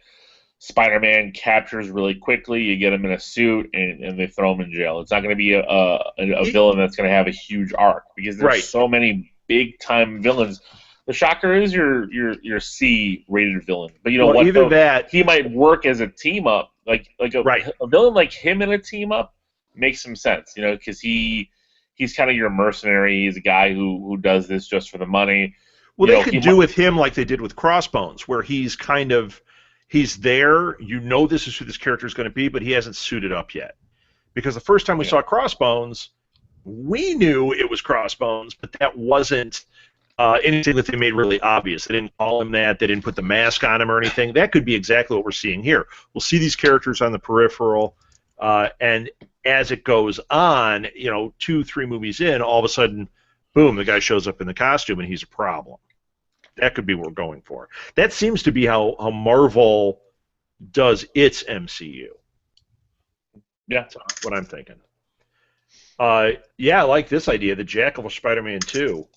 Spider-Man captures really quickly. You get him in a suit and they throw him in jail. It's not going to be a villain that's going to have a huge arc because there's Right. so many big time villains. The Shocker is your C-rated villain, but you know Well, what? either though? that. He might work as a team up, like Right. a villain like him in a team up makes some sense, because he's kind of your mercenary. He's a guy who does this just for the money. Well, You they know, could he do might- with him like they did with Crossbones, where he's there. This is who this character is going to be, but he hasn't suited up yet. Because the first time we Yeah. saw Crossbones, we knew it was Crossbones, but that wasn't anything that they made really obvious. They didn't call him that. They didn't put the mask on him or anything. That could be exactly what we're seeing here. We'll see these characters on the peripheral, and as it goes on, 2-3 movies in, all of a sudden, boom, the guy shows up in the costume and he's a problem. That could be what we're going for. That seems to be how Marvel does its MCU. Yeah. That's what I'm thinking. Yeah, I like this idea, the Jackal for Spider-Man 2.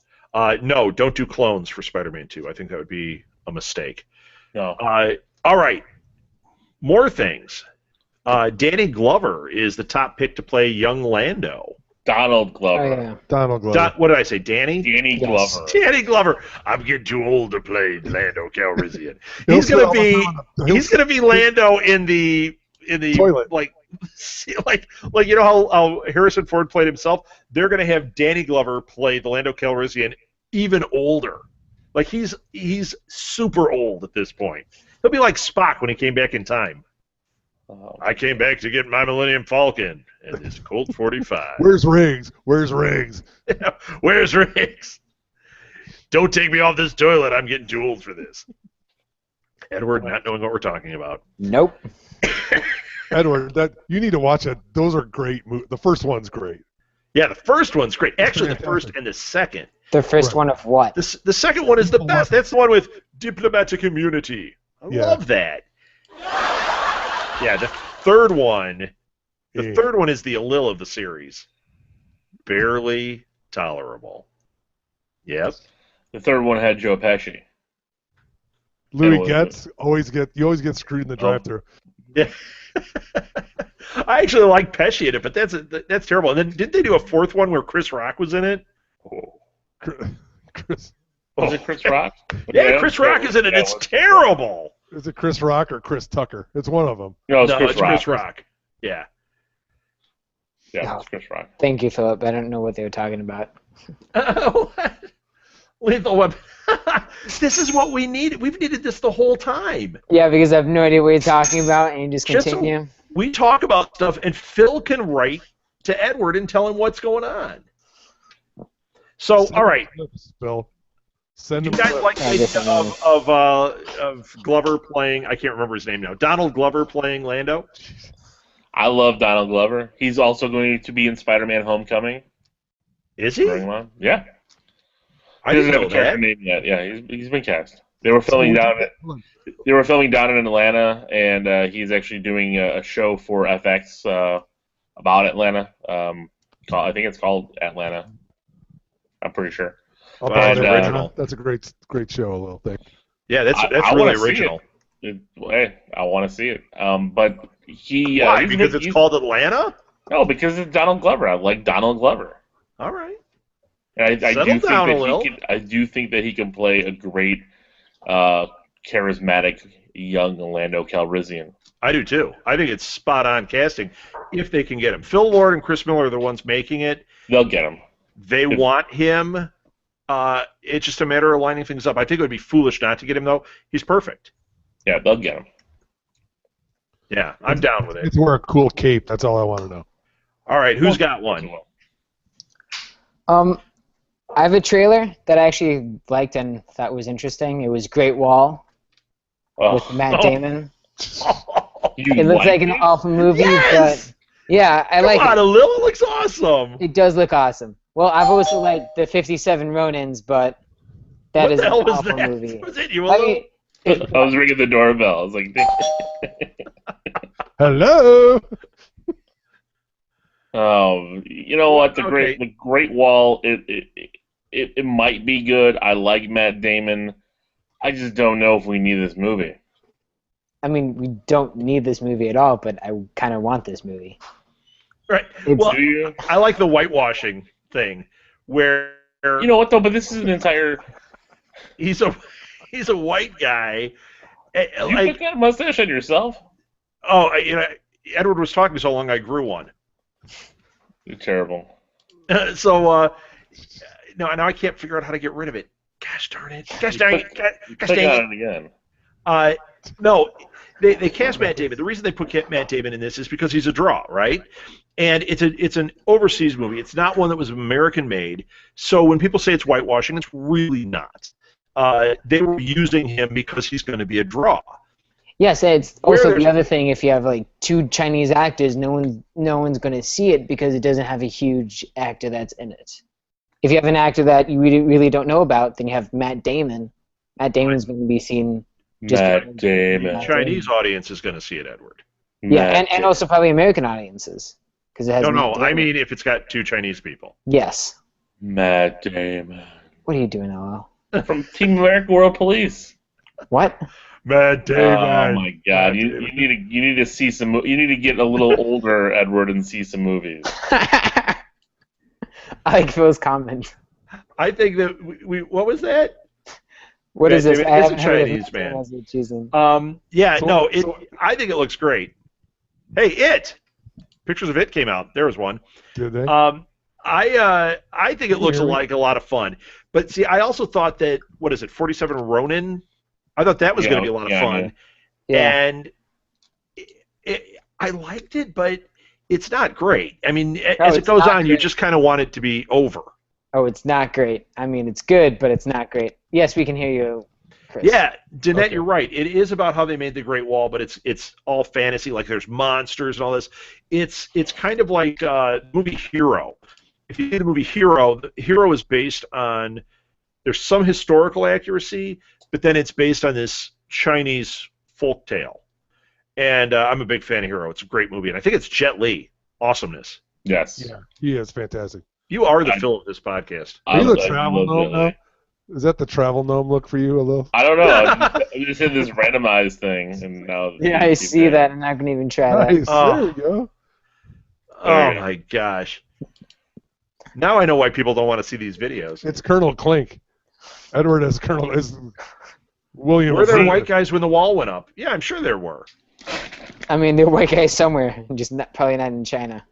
No, don't do clones for Spider-Man 2. I think that would be a mistake. No. All right, more things. Danny Glover is the top pick to play young Lando. Donald Oh Glover. yeah. Donald Glover. What did I say, Danny? Danny Yes. Glover. Danny Glover. I'm getting too old to play Lando Calrissian. He'll He's sit gonna all the be time on the- he'll he's gonna be Lando in the Toilet. like you know how Harrison Ford played himself. They're gonna have Danny Glover play the Lando Calrissian even older. Like he's super old at this point. He'll be like Spock when he came back in time. I came back to get my Millennium Falcon and this Colt 45. Where's Riggs? Where's Riggs? Where's Riggs? Don't take me off this toilet. I'm getting too old for this. Edward, not knowing what we're talking about. Nope. Edward, you need to watch it. Those are great. The first one's great. Yeah, the first one's great. Actually, the Fantastic. first and the second. The first Right. one of what? The second one is the best. That's the one with diplomatic immunity. I Yeah. love that. Yeah, the third one. The Yeah. third one is the Lil of the series. Barely tolerable. Yep. The third one had Joe Pesci. Louis was Getz you always get screwed in the drive-through. Yeah. I actually like Pesci in it, but that's terrible. And then didn't they do a fourth one where Chris Rock was in it? Chris, Was it Chris Rock? Yeah, Chris Rock is in it. It's terrible. is it Chris Rock or Chris Tucker? It's one of them. No, it's No, Chris it's Rock. Chris Rock. Yeah. Yeah, it's Chris Rock. Thank you, Philip. I don't know what they were talking about. Lethal Weapon. This is what we needed. We've needed this the whole time. Yeah, because I have no idea what you're talking about, and you just Just so- continue. We talk about stuff, and Phil can write to Edward and tell him what's going on. So, all right. Bill. Send You him guys clips. like the idea of Glover playing, I can't remember his name now, Donald Glover playing Lando? I love Donald Glover. He's also going to be in Spider-Man: Homecoming. Is he? Bring him on. Yeah. I He doesn't didn't have know a character that. name yet. Yeah, he's been cast. They were filming down in Atlanta, and he's actually doing a show for FX about Atlanta. I think it's called Atlanta. I'm pretty sure. About And, Atlanta. That's a great show, a little thing. Yeah, that's I really wanna see original. Hey, I want to see it. But he Why? he's- Because it's he's- called Atlanta? No, because it's Donald Glover. I like Donald Glover. All right. And I Settle do think down a that little. I do think that he can play a great, charismatic young Lando Calrissian. I do too. I think it's spot on casting if they can get him. Phil Lord and Chris Miller are the ones making it. They'll get him. They want him. It's just a matter of lining things up. I think it would be foolish not to get him, though. He's perfect. Yeah, they'll get him. Yeah, I'm down with it. It's wear a cool cape. That's all I want to know. All right, who's got one? I have a trailer that I actually liked and thought was interesting. It was Great Wall with Matt Damon. You It looks like an it? awful movie, Yes! but yeah, I Come like on, it. Lil, it looks awesome. It does look awesome. Well, I've also liked the 57 Ronins, but that What is the an hell was awful that? movie. Was it you, I Lil? mean, I was ringing the doorbell. I was like, Hello. you know what? Okay. The Great Wall. It might be good. I like Matt Damon. I just don't know if we need this movie. I mean, we don't need this movie at all, but I kind of want this movie. Right. It's- Well, Do you? I like the whitewashing thing, where You know what though? But this is an entire. he's a white guy. You Like, put that mustache on yourself? Edward was talking so long, I grew one. You're terrible. So now I can't figure out how to get rid of it. Gosh darn it! Gosh dang it! Gosh Click dang on it! it again. No, they cast Matt Damon. The reason they put Matt Damon in this is because he's a draw, right? And it's an overseas movie. It's not one that was American made. So when people say it's whitewashing, it's really not. They were using him because he's going to be a draw. Yes, it's Where also there's- the other thing. If you have like two Chinese actors, no one's going to see it because it doesn't have a huge actor that's in it. If you have an actor that you really don't know about, then you have Matt Damon. Matt Damon's going to be seen. Just Matt Damon. The Chinese audience is going to see it, Edward. Yeah, Matt and also probably American audiences because it has. No, Matt no. I Damon. mean, if it's got 2 Chinese people. Yes. Matt Damon What are you doing, LL? from Team America World Police. What? Matt Oh my God! Matt You Damon. need to see some. You need to get a little older, Edward, and see some movies. I like Phil's comment. I think that we what was that? What is Matt this? Damon I is a haven't heard of Chinese Matt man. Damon as a choosing. Yeah, So- no. so- I think it looks great. Hey, It. Pictures of It came out. There was one. Did they? I think it looks Here we- like a lot of fun. But see, I also thought that 47 Ronin. I thought that was going to be a lot of fun. Yeah. And I liked it, but it's not great. I mean, as it it's goes not on, you great. just kind of want it to be over. Oh, it's not great. I mean, it's good, but it's not great. Yes, we can hear you, Chris. Yeah, Danette, Okay. you're right. It is about how they made the Great Wall, but it's all fantasy. Like there's monsters and all this. It's kind of like the movie Hero. If you see the movie Hero, Hero is based on there's some historical accuracy, but then it's based on this Chinese folktale. And I'm a big fan of Hero. It's a great movie, and I think it's Jet Li. Awesomeness. Yes. Yeah, he is fantastic. You are the I- Phil of this podcast. Are you the I travel love gnome Jet Li. now? Is that the travel gnome look for you, a little? I don't know. I just hit this randomized thing, and now. Yeah, I see that. I'm not going to even try that. Nice. Oh. There we go. Oh my gosh! Now I know why people don't want to see these videos. It's Colonel Clink. Edward is Colonel is William. Were there Zee. white guys when the wall went up? Yeah, I'm sure there were. I mean, they're white guys somewhere, just not, probably not in China.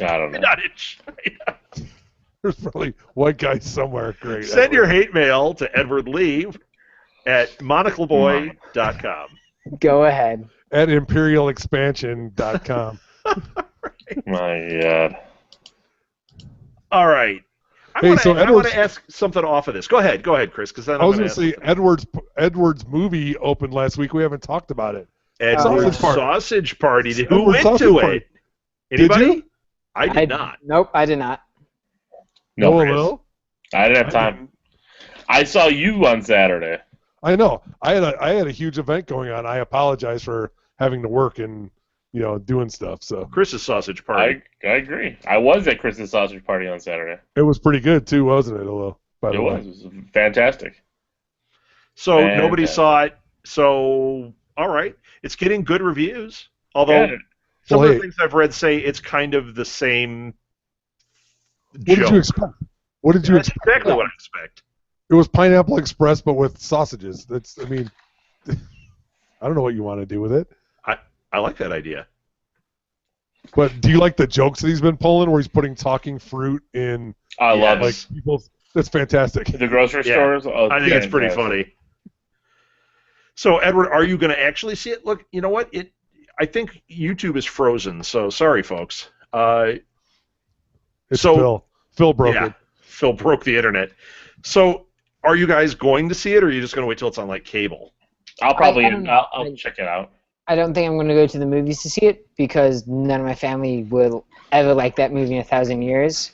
I don't know. Not in China. There's probably white guys somewhere. Great. Send your Edward. hate mail to Edward Lee at monocleboy.com. Go ahead. At imperialexpansion.com. My God. All right. I Hey, want so to Edward's- ask something off of this. Go ahead, Chris, because then I was going going to say Edward's movie opened last week. We haven't talked about it. Edward's Sausage Party. Sausage Party. Who Edward's went Sausage to Party. it? Anybody? Did you? I did not. Nope, I did not. No, Noah Chris. Will? I didn't have time. I saw you on Saturday. I know. I had a huge event going on. I apologize for having to work and doing stuff. So Chris's Sausage Party. I agree. I was at Chris's sausage party on Saturday. it was pretty good too, wasn't it? Although, by It the way, was. It was fantastic. So Fantastic. nobody saw it. So, all right. It's getting good reviews. Although Yeah. some Well, of the hey. things I've read say it's kind of the same what did joke. you expect? What did you That's expect? exactly what I expect. It was Pineapple Express, but with sausages. I don't know what you want to do with it. I like that idea. But do you like the jokes that he's been pulling, where he's putting talking fruit in I Yes. love like it. people's? That's fantastic. The grocery Yeah. stores. Oh, I think it's pretty fantastic. funny. So, Edward, are you going to actually see it? Look, you know what? I think YouTube is frozen. So, sorry, folks. It's So- Phil. Phil broke Yeah, it. Phil broke the internet. So, are you guys going to see it, or are you just going to wait till it's on like cable? I'll probably. I don't know. I'll check it out. I don't think I'm going to go to the movies to see it because none of my family will ever like that movie in 1,000 years.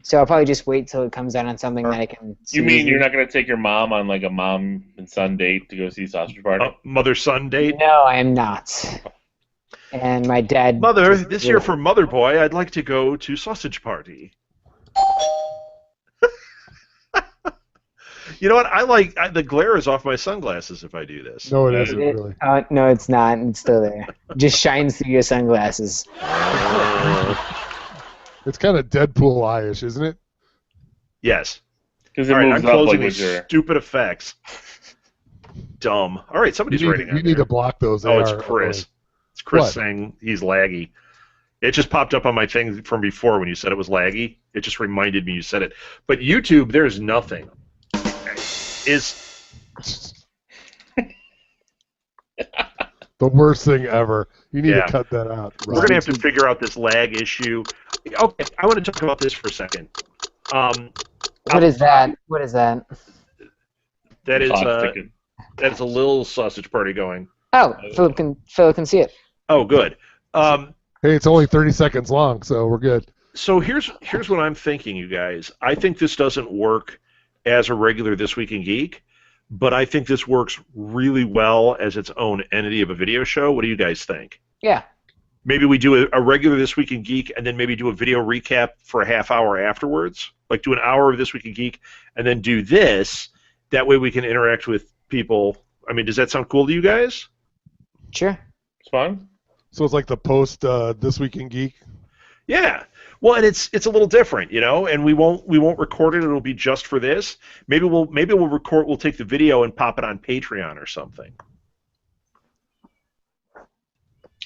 So I'll probably just wait till it comes out on something that I can see. You mean easily. you're not going to take your mom on like a mom and son date to go see Sausage Party? Mother-son date. No, I am not. And my dad. Mother, just- this year for Mother Boy, I'd like to go to Sausage Party. You know what? The glare is off my sunglasses if I do this. No, it Yeah, isn't It- really. no, it's not. It's still there. Just shines through your sunglasses. It's kind of Deadpool-ish, isn't it? Yes. Because it All right, I'm moves up closing like these with your. stupid effects. Dumb. All right, somebody's You writing. need to block those. Oh, They it's are Chris. It's Chris What? saying he's laggy. It just popped up on my thing from before when you said it was laggy. It just reminded me you said it. But YouTube, there's nothing. Is the worst thing ever. You need Yeah. to cut that out. we're gonna have to figure out this lag issue. Okay, I want to talk about this for a second. What is that? What is that? That is Clock ticking. that is a little sausage party going. Oh, Philip can see it. Oh, good. Hey, it's only 30 seconds long, so we're good. So here's what I'm thinking, you guys. I think this doesn't work as a regular This Week in Geek, but I think this works really well as its own entity of a video show. What do you guys think? Yeah. Maybe we do a regular This Week in Geek, and then maybe do a video recap for a half hour afterwards. Like do an hour of This Week in Geek, and then do this. That way we can interact with people. I mean, does that sound cool to you guys? Sure. It's fun. So it's like the post This Week in Geek. Yeah. Well, and it's a little different, you know, and we won't record it. It'll be just for this. Maybe we'll record. We'll take the video and pop it on Patreon or something.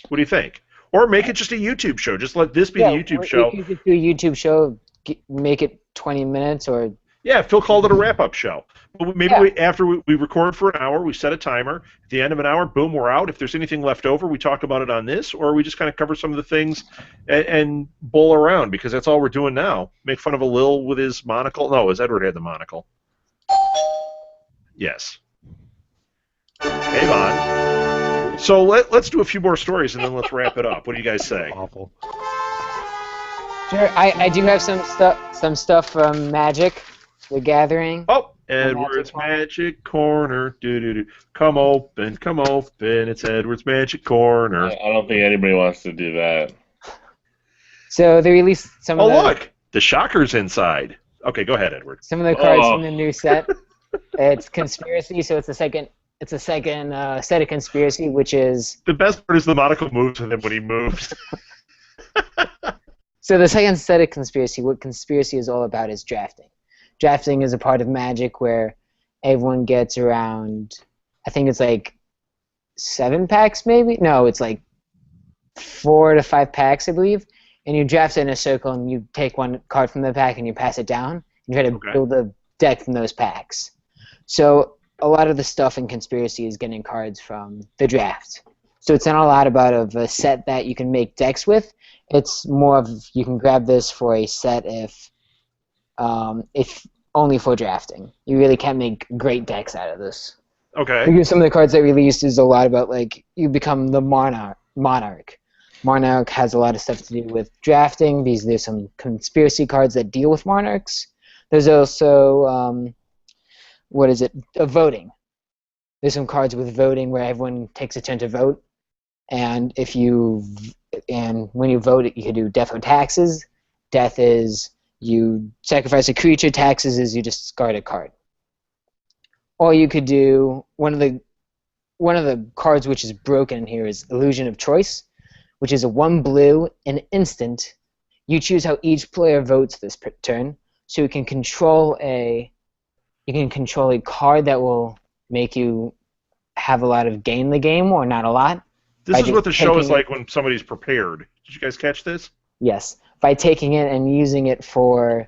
What do you think? Or make it just a YouTube show. Just let this be the YouTube show. You could do a YouTube show, make it 20 minutes or... Yeah, Phil called it a wrap-up show. Maybe after we record for an hour, we set a timer. At the end of an hour, boom, we're out. If there's anything left over, we talk about it on this, or we just kind of cover some of the things and bowl around, because that's all we're doing now. Make fun of a Lil with his monocle. No, as Edward had the monocle. Yes. Hey, Vaughn. So let's do a few more stories, and then let's wrap it up. What do you guys say? Awful. Sure, I do have some stuff from Magic, The Gathering. Oh, Edward's Magic Corner. Do. Come open. It's Edward's Magic Corner. I don't think anybody wants to do that. So they released some Oh, of the... look! The Shocker's inside. Okay, go ahead, Edward. Some of the cards from the new set. It's Conspiracy, so it's a second set of Conspiracy, which is... The best part is the monocle moves with him when he moves. So the second set of Conspiracy, what Conspiracy is all about is drafting. Drafting is a part of Magic where everyone gets around, I think it's like 7 packs maybe? No, it's like 4 to 5 packs, I believe. And you draft it in a circle and you take one card from the pack and you pass it down. And you try to build a deck from those packs. So a lot of the stuff in Conspiracy is getting cards from the draft. So it's not a lot about a set that you can make decks with. It's more of you can grab this for a set if only for drafting. You really can't make great decks out of this. Okay. Because some of the cards they released is a lot about like you become the monarch. Monarch has a lot of stuff to do with drafting because there's some Conspiracy cards that deal with monarchs. There's also voting. There's some cards with voting where everyone takes a turn to vote, and when you vote, you can do death or taxes. Death is you sacrifice a creature. Taxes is you discard a card. Or you could do one of the cards which is broken here is Illusion of Choice, which is a 1 blue, an instant. You choose how each player votes this turn, so you can control a card that will make you have a lot of gain in the game or not a lot. This is what the show is like when somebody's prepared. Did you guys catch this? Yes. By taking it and using it for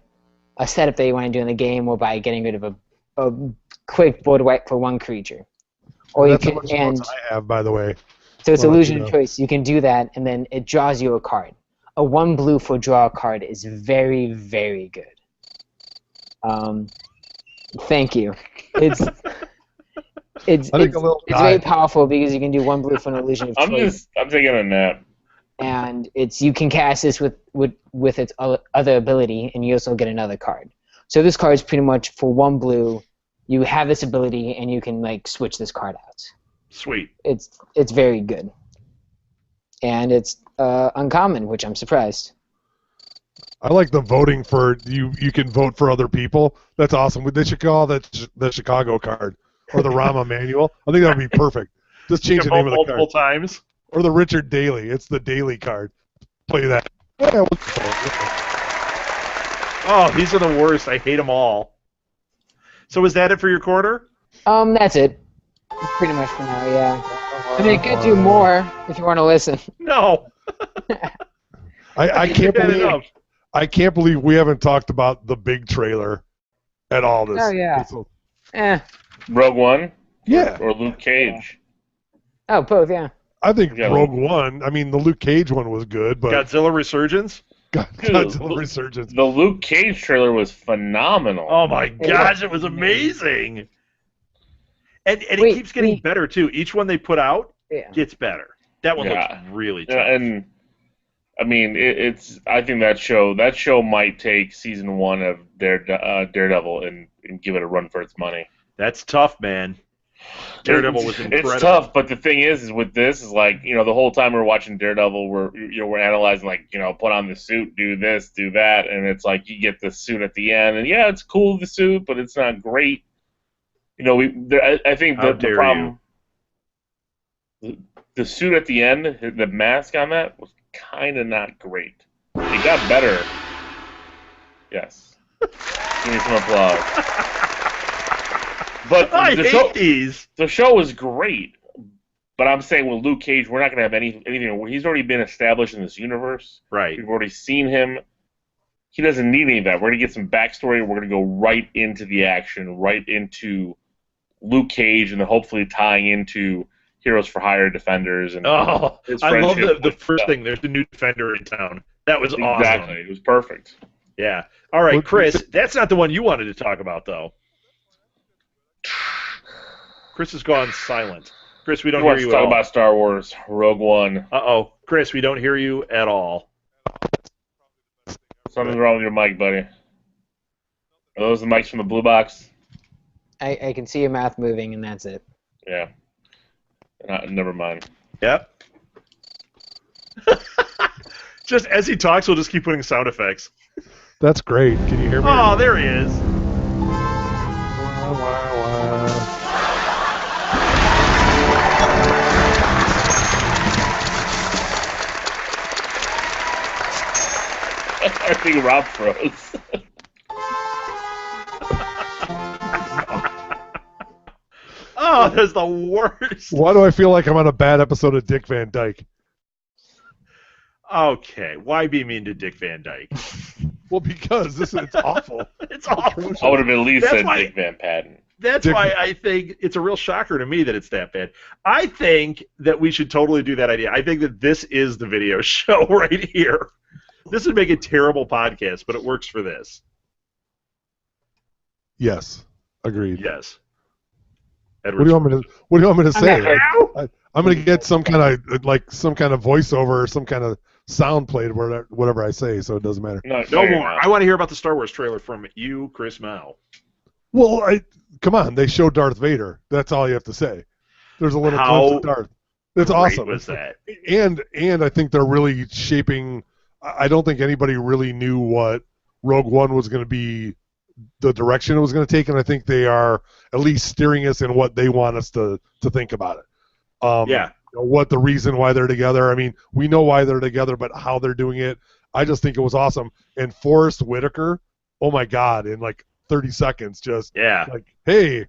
a setup that you want to do in the game, or by getting rid of a quick board wipe for one creature. Or That's you how can, much votes I have, by the way. so it's Well, Illusion of Choice. You can do that, and then it draws you a card. A 1 blue for draw a card is very, very good. Thank you. It's very powerful because you can do 1 blue for an Illusion of Choice. I'm taking a nap. And you can cast this with its other ability, and you also get another card. So this card is pretty much for 1 blue. You have this ability, and you can like switch this card out. Sweet. It's very good, and it's uncommon, which I'm surprised. I like the voting for you. You can vote for other people. That's awesome. They should call that the Chicago card or the Rama manual. I think that would be perfect. Just change the name of the card. Multiple times. Or the Richard Daly. It's the Daly card. Play that. Yeah, Oh, these are the worst. I hate them all. So is that it for your quarter? That's it. Pretty much for now, yeah. I mean, I could do more if you want to listen. No. I can't believe we haven't talked about the big trailer at all. Oh yeah. Rogue One? Yeah. Or Luke Cage? Oh, both, yeah. I think Rogue One. I mean, the Luke Cage one was good, but Godzilla Resurgence? Godzilla Resurgence. The Luke Cage trailer was phenomenal. Oh my gosh, it was amazing. And it keeps getting better too. Each one they put out gets better. That one looks really tough. And I mean, I think that show might take season 1 of Daredevil and give it a run for its money. That's tough, man. Daredevil was incredible. It's tough, but the thing is with this is like, the whole time we're watching Daredevil, we're analyzing like, put on the suit, do this, do that, and it's like you get the suit at the end, and yeah, it's cool the suit, but it's not great. I think the problem, the suit at the end, the mask on that was kind of not great. It got better. Yes, give me some applause. But the show was great. But I'm saying with Luke Cage, we're not going to have anything. He's already been established in this universe. Right. We've already seen him. He doesn't need any of that. We're going to get some backstory. We're going to go right into the action, right into Luke Cage, and then hopefully tying into Heroes for Hire Defenders. And I love the first thing. There's a new Defender in town. That was awesome. Exactly. It was perfect. Yeah. All right, Chris. That's not the one you wanted to talk about, though. Chris has gone silent. Chris, we don't hear you at all. Talk about Star Wars Rogue One. Uh-oh. Chris, we don't hear you at all. Something's wrong with your mic, buddy. Are those the mics from the blue box? I can see your mouth moving, and that's it. Yeah. Never mind. Yep. Just as he talks, we'll just keep putting sound effects. That's great. Can you hear me? Oh, there he is. I think Rob froze. Oh, that's the worst. Why do I feel like I'm on a bad episode of Dick Van Dyke? Okay, why be mean to Dick Van Dyke? Well, because it's awful. It's awful. I would have at least said Dick Van Patten. That's why I think it's a real shocker to me that it's that bad. I think that we should totally do that idea. I think that this is the video show right here. This would make a terrible podcast, but it works for this. Yes, agreed. Yes. What do you want me to say? I'm going to get some kind of voiceover or some kind of sound played whatever I say, so it doesn't matter. No more. I want to hear about the Star Wars trailer from you, Chris Mao. Well, come on. They showed Darth Vader. That's all you have to say. There's a little glimpse of Darth. It's awesome. Was that? And I think they're really shaping. I don't think anybody really knew what Rogue One was going to be, the direction it was going to take, and I think they are at least steering us in what they want us to think about it. Yeah. What the reason why they're together. I mean, we know why they're together, but how they're doing it, I just think it was awesome. And Forrest Whitaker, oh my God, in like 30 seconds, just like, hey,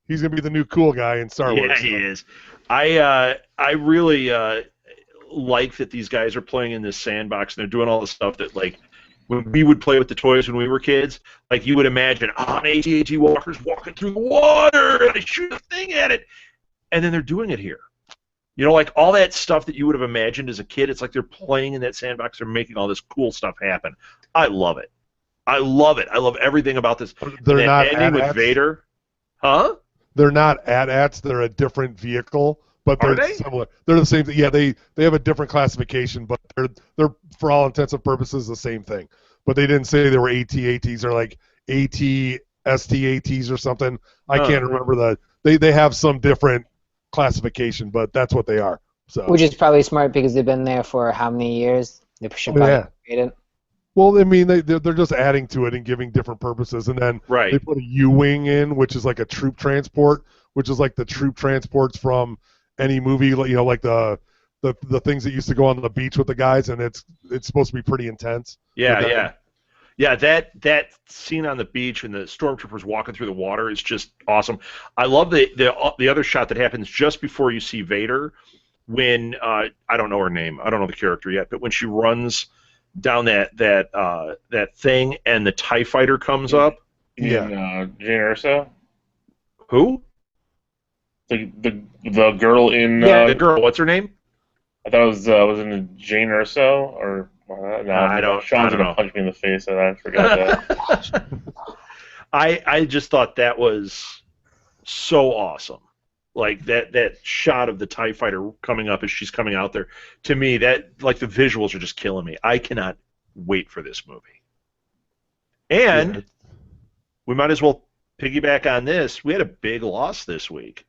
he's going to be the new cool guy in Star Wars. Yeah, he is. I really like that these guys are playing in this sandbox and they're doing all the stuff that, like, when we would play with the toys when we were kids, like you would imagine, an AT-AT walker's walking through the water and I shoot a thing at it. And then they're doing it here. Like all that stuff that you would have imagined as a kid, it's like they're playing in that sandbox. They're making all this cool stuff happen. I love it. I love it. I love everything about this. They're not ending with Vader. Huh? They're not AT-ATs. They're a different vehicle. But they're similar. They're the same thing. Yeah, they have a different classification, but they're for all intents and purposes the same thing. But they didn't say they were AT-ATs or like AT-ST-ATs or something. I can't remember they have some different classification, but that's what they are. So which is probably smart because they've been there for how many years? They should probably upgrade it. Well, I mean, they're just adding to it and giving different purposes, and then they put a U-wing in, which is like a troop transport, which is like the troop transports from any movie, like the things that used to go on the beach with the guys, and it's supposed to be pretty intense. Yeah. That scene on the beach and the stormtroopers walking through the water is just awesome. I love the other shot that happens just before you see Vader, when I don't know her name, I don't know the character yet, but when she runs down that thing and the TIE fighter comes up. Jane Erso. Who? The girl in the girl. What's her name? I thought it was in Jane Erso or no. I don't. Sean's I don't gonna know. punch me in the face, and I forgot that. I just thought that was so awesome. Like that shot of the TIE fighter coming up as she's coming out there. To me, that like the visuals are just killing me. I cannot wait for this movie. And we might as well piggyback on this, we had a big loss this week.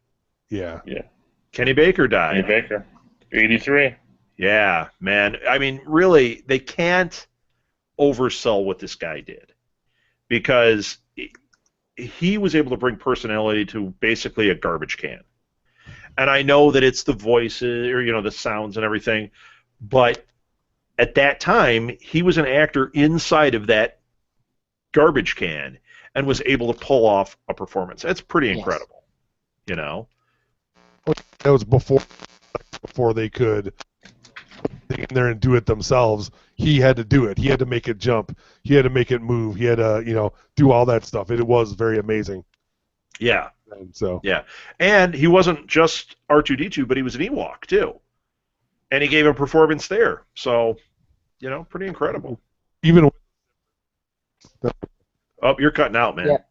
Yeah. Yeah. Kenny Baker Kenny died. Baker, 83. Yeah, man. I mean, really, they can't oversell what this guy did because he was able to bring personality to basically a garbage can. And I know that it's the voices or the sounds and everything, but at that time he was an actor inside of that garbage can and was able to pull off a performance. That's pretty Yes. incredible, you know. That was before they could get in there and do it themselves. He had to do it. He had to make it jump. He had to make it move. He had to, do all that stuff. It was very amazing. Yeah. And so. Yeah. And he wasn't just R2D2, but he was an Ewok too. And he gave a performance there. So, pretty incredible. Even. Oh, you're cutting out, man. Yep.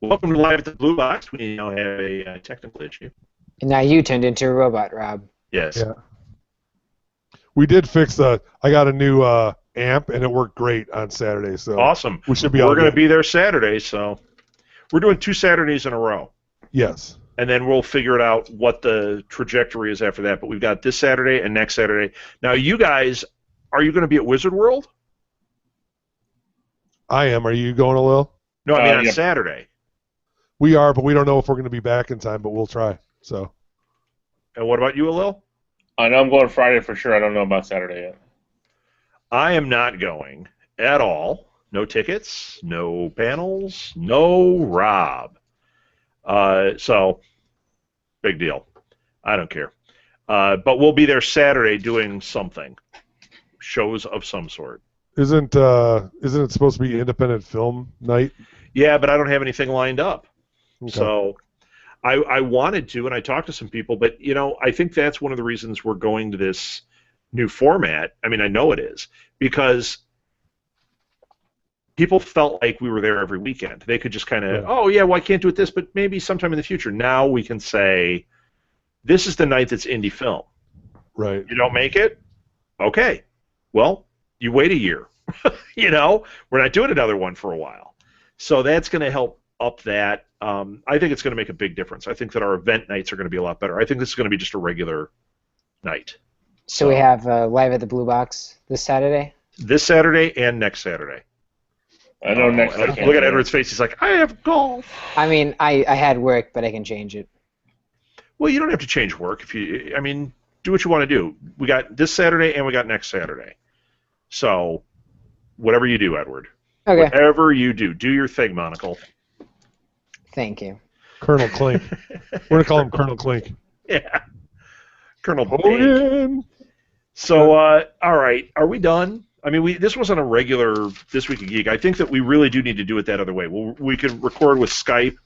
Welcome to Live at the Blue Box. We now have a technical issue. And now you turned into a robot, Rob. Yes. Yeah. We did fix I got a new amp, and it worked great on Saturday. So Awesome. we should be. We're going to be there Saturday, so we're doing 2 Saturdays in a row. Yes. And then we'll figure it out what the trajectory is after that. But we've got this Saturday and next Saturday. Now, you guys, are you going to be at Wizard World? I am. Are you going, Lil? No, I mean on Yeah. Saturday. We are, but we don't know if we're going to be back in time. But we'll try. So. And what about you, Alil? I know I'm going Friday for sure. I don't know about Saturday yet. I am not going at all. No tickets, no panels, no Rob. So, big deal. I don't care. But we'll be there Saturday doing something. Shows of some sort. Isn't it supposed to be independent film night? Yeah, but I don't have anything lined up. Okay. So I wanted to, and I talked to some people, but I think that's one of the reasons we're going to this new format. I mean, I know it is because people felt like we were there every weekend. They could just kind of, oh yeah, well I can't do it this, but maybe sometime in the future. Now we can say, this is the night that's indie film. Right. You don't make it, okay. Well, you wait a year. We're not doing another one for a while. So that's going to help up that. I think it's going to make a big difference. I think that our event nights are going to be a lot better. I think this is going to be just a regular night. So we have Live at the Blue Box this Saturday? This Saturday and next Saturday. I know next. Look at Edward's face. He's like, I have golf. I mean, I had work, but I can change it. Well, you don't have to change work. Do what you want to do. We got this Saturday and we got next Saturday. So, whatever you do, Edward. Okay. Whatever you do, do your thing, Monocle. Thank you. Colonel Clink. We're gonna call him Colonel Clink. Yeah. Colonel Big. Hogan. So, all right, are we done? I mean, this wasn't a regular This Week of Geek. I think that we really do need to do it that other way. We can record with Skype,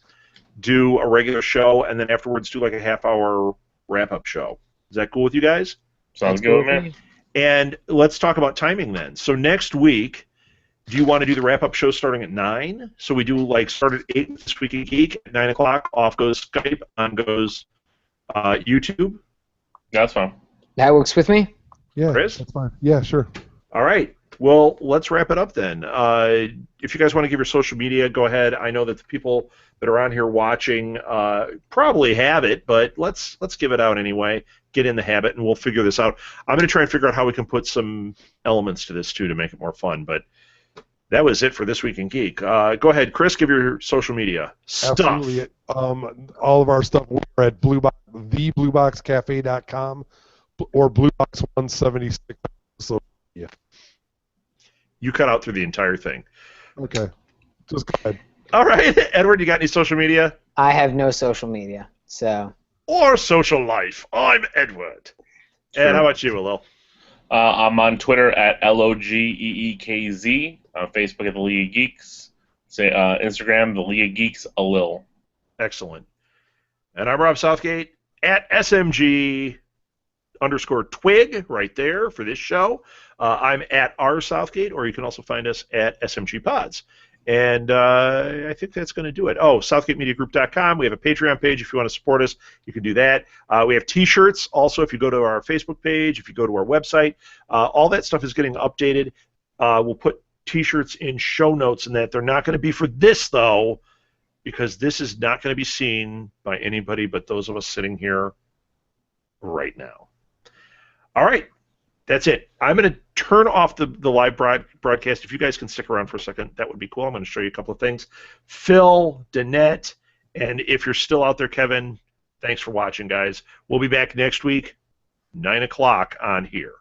do a regular show, and then afterwards do like a half-hour wrap-up show. Is that cool with you guys? Sounds good, man. And let's talk about timing then. So next week, do you want to do the wrap-up show starting at 9? So we do start at 8 with This Week of Geek, at 9 o'clock, off goes Skype, on goes YouTube. That's fine. That works with me? Yeah. Chris? That's fine. Yeah. Sure. All right. Well, let's wrap it up then. If you guys want to give your social media, go ahead. I know that the people that are on here watching probably have it, but let's give it out anyway. Get in the habit, and we'll figure this out. I'm going to try and figure out how we can put some elements to this too to make it more fun. But that was it for This Week in Geek. Go ahead, Chris. Give your social media stuff. Absolutely. All of our stuff we're at theblueboxcafe.com or bluebox176. So yeah. You cut out through the entire thing. Okay. Just go ahead. All right, Edward. You got any social media? I have no social media, so. Or social life. I'm Edward. Sure. And how about you, Alil? I'm on Twitter at LOGEEKZ, on Facebook at the League of Geeks, Instagram, the League of Geeks, Alil. Excellent. And I'm Rob Southgate at SMG_twig right there for this show. I'm at R Southgate, or you can also find us at SMG Pods. And I think that's going to do it. Oh, SouthgateMediaGroup.com. We have a Patreon page if you want to support us. You can do that. We have T-shirts also if you go to our Facebook page, if you go to our website. All that stuff is getting updated. We'll put T-shirts in show notes, and that they're not going to be for this though, because this is not going to be seen by anybody but those of us sitting here right now. All right, that's it. I'm going to turn off the live broadcast. If you guys can stick around for a second, that would be cool. I'm going to show you a couple of things. Phil, Danette, and if you're still out there, Kevin, thanks for watching, guys. We'll be back next week, 9 o'clock on here.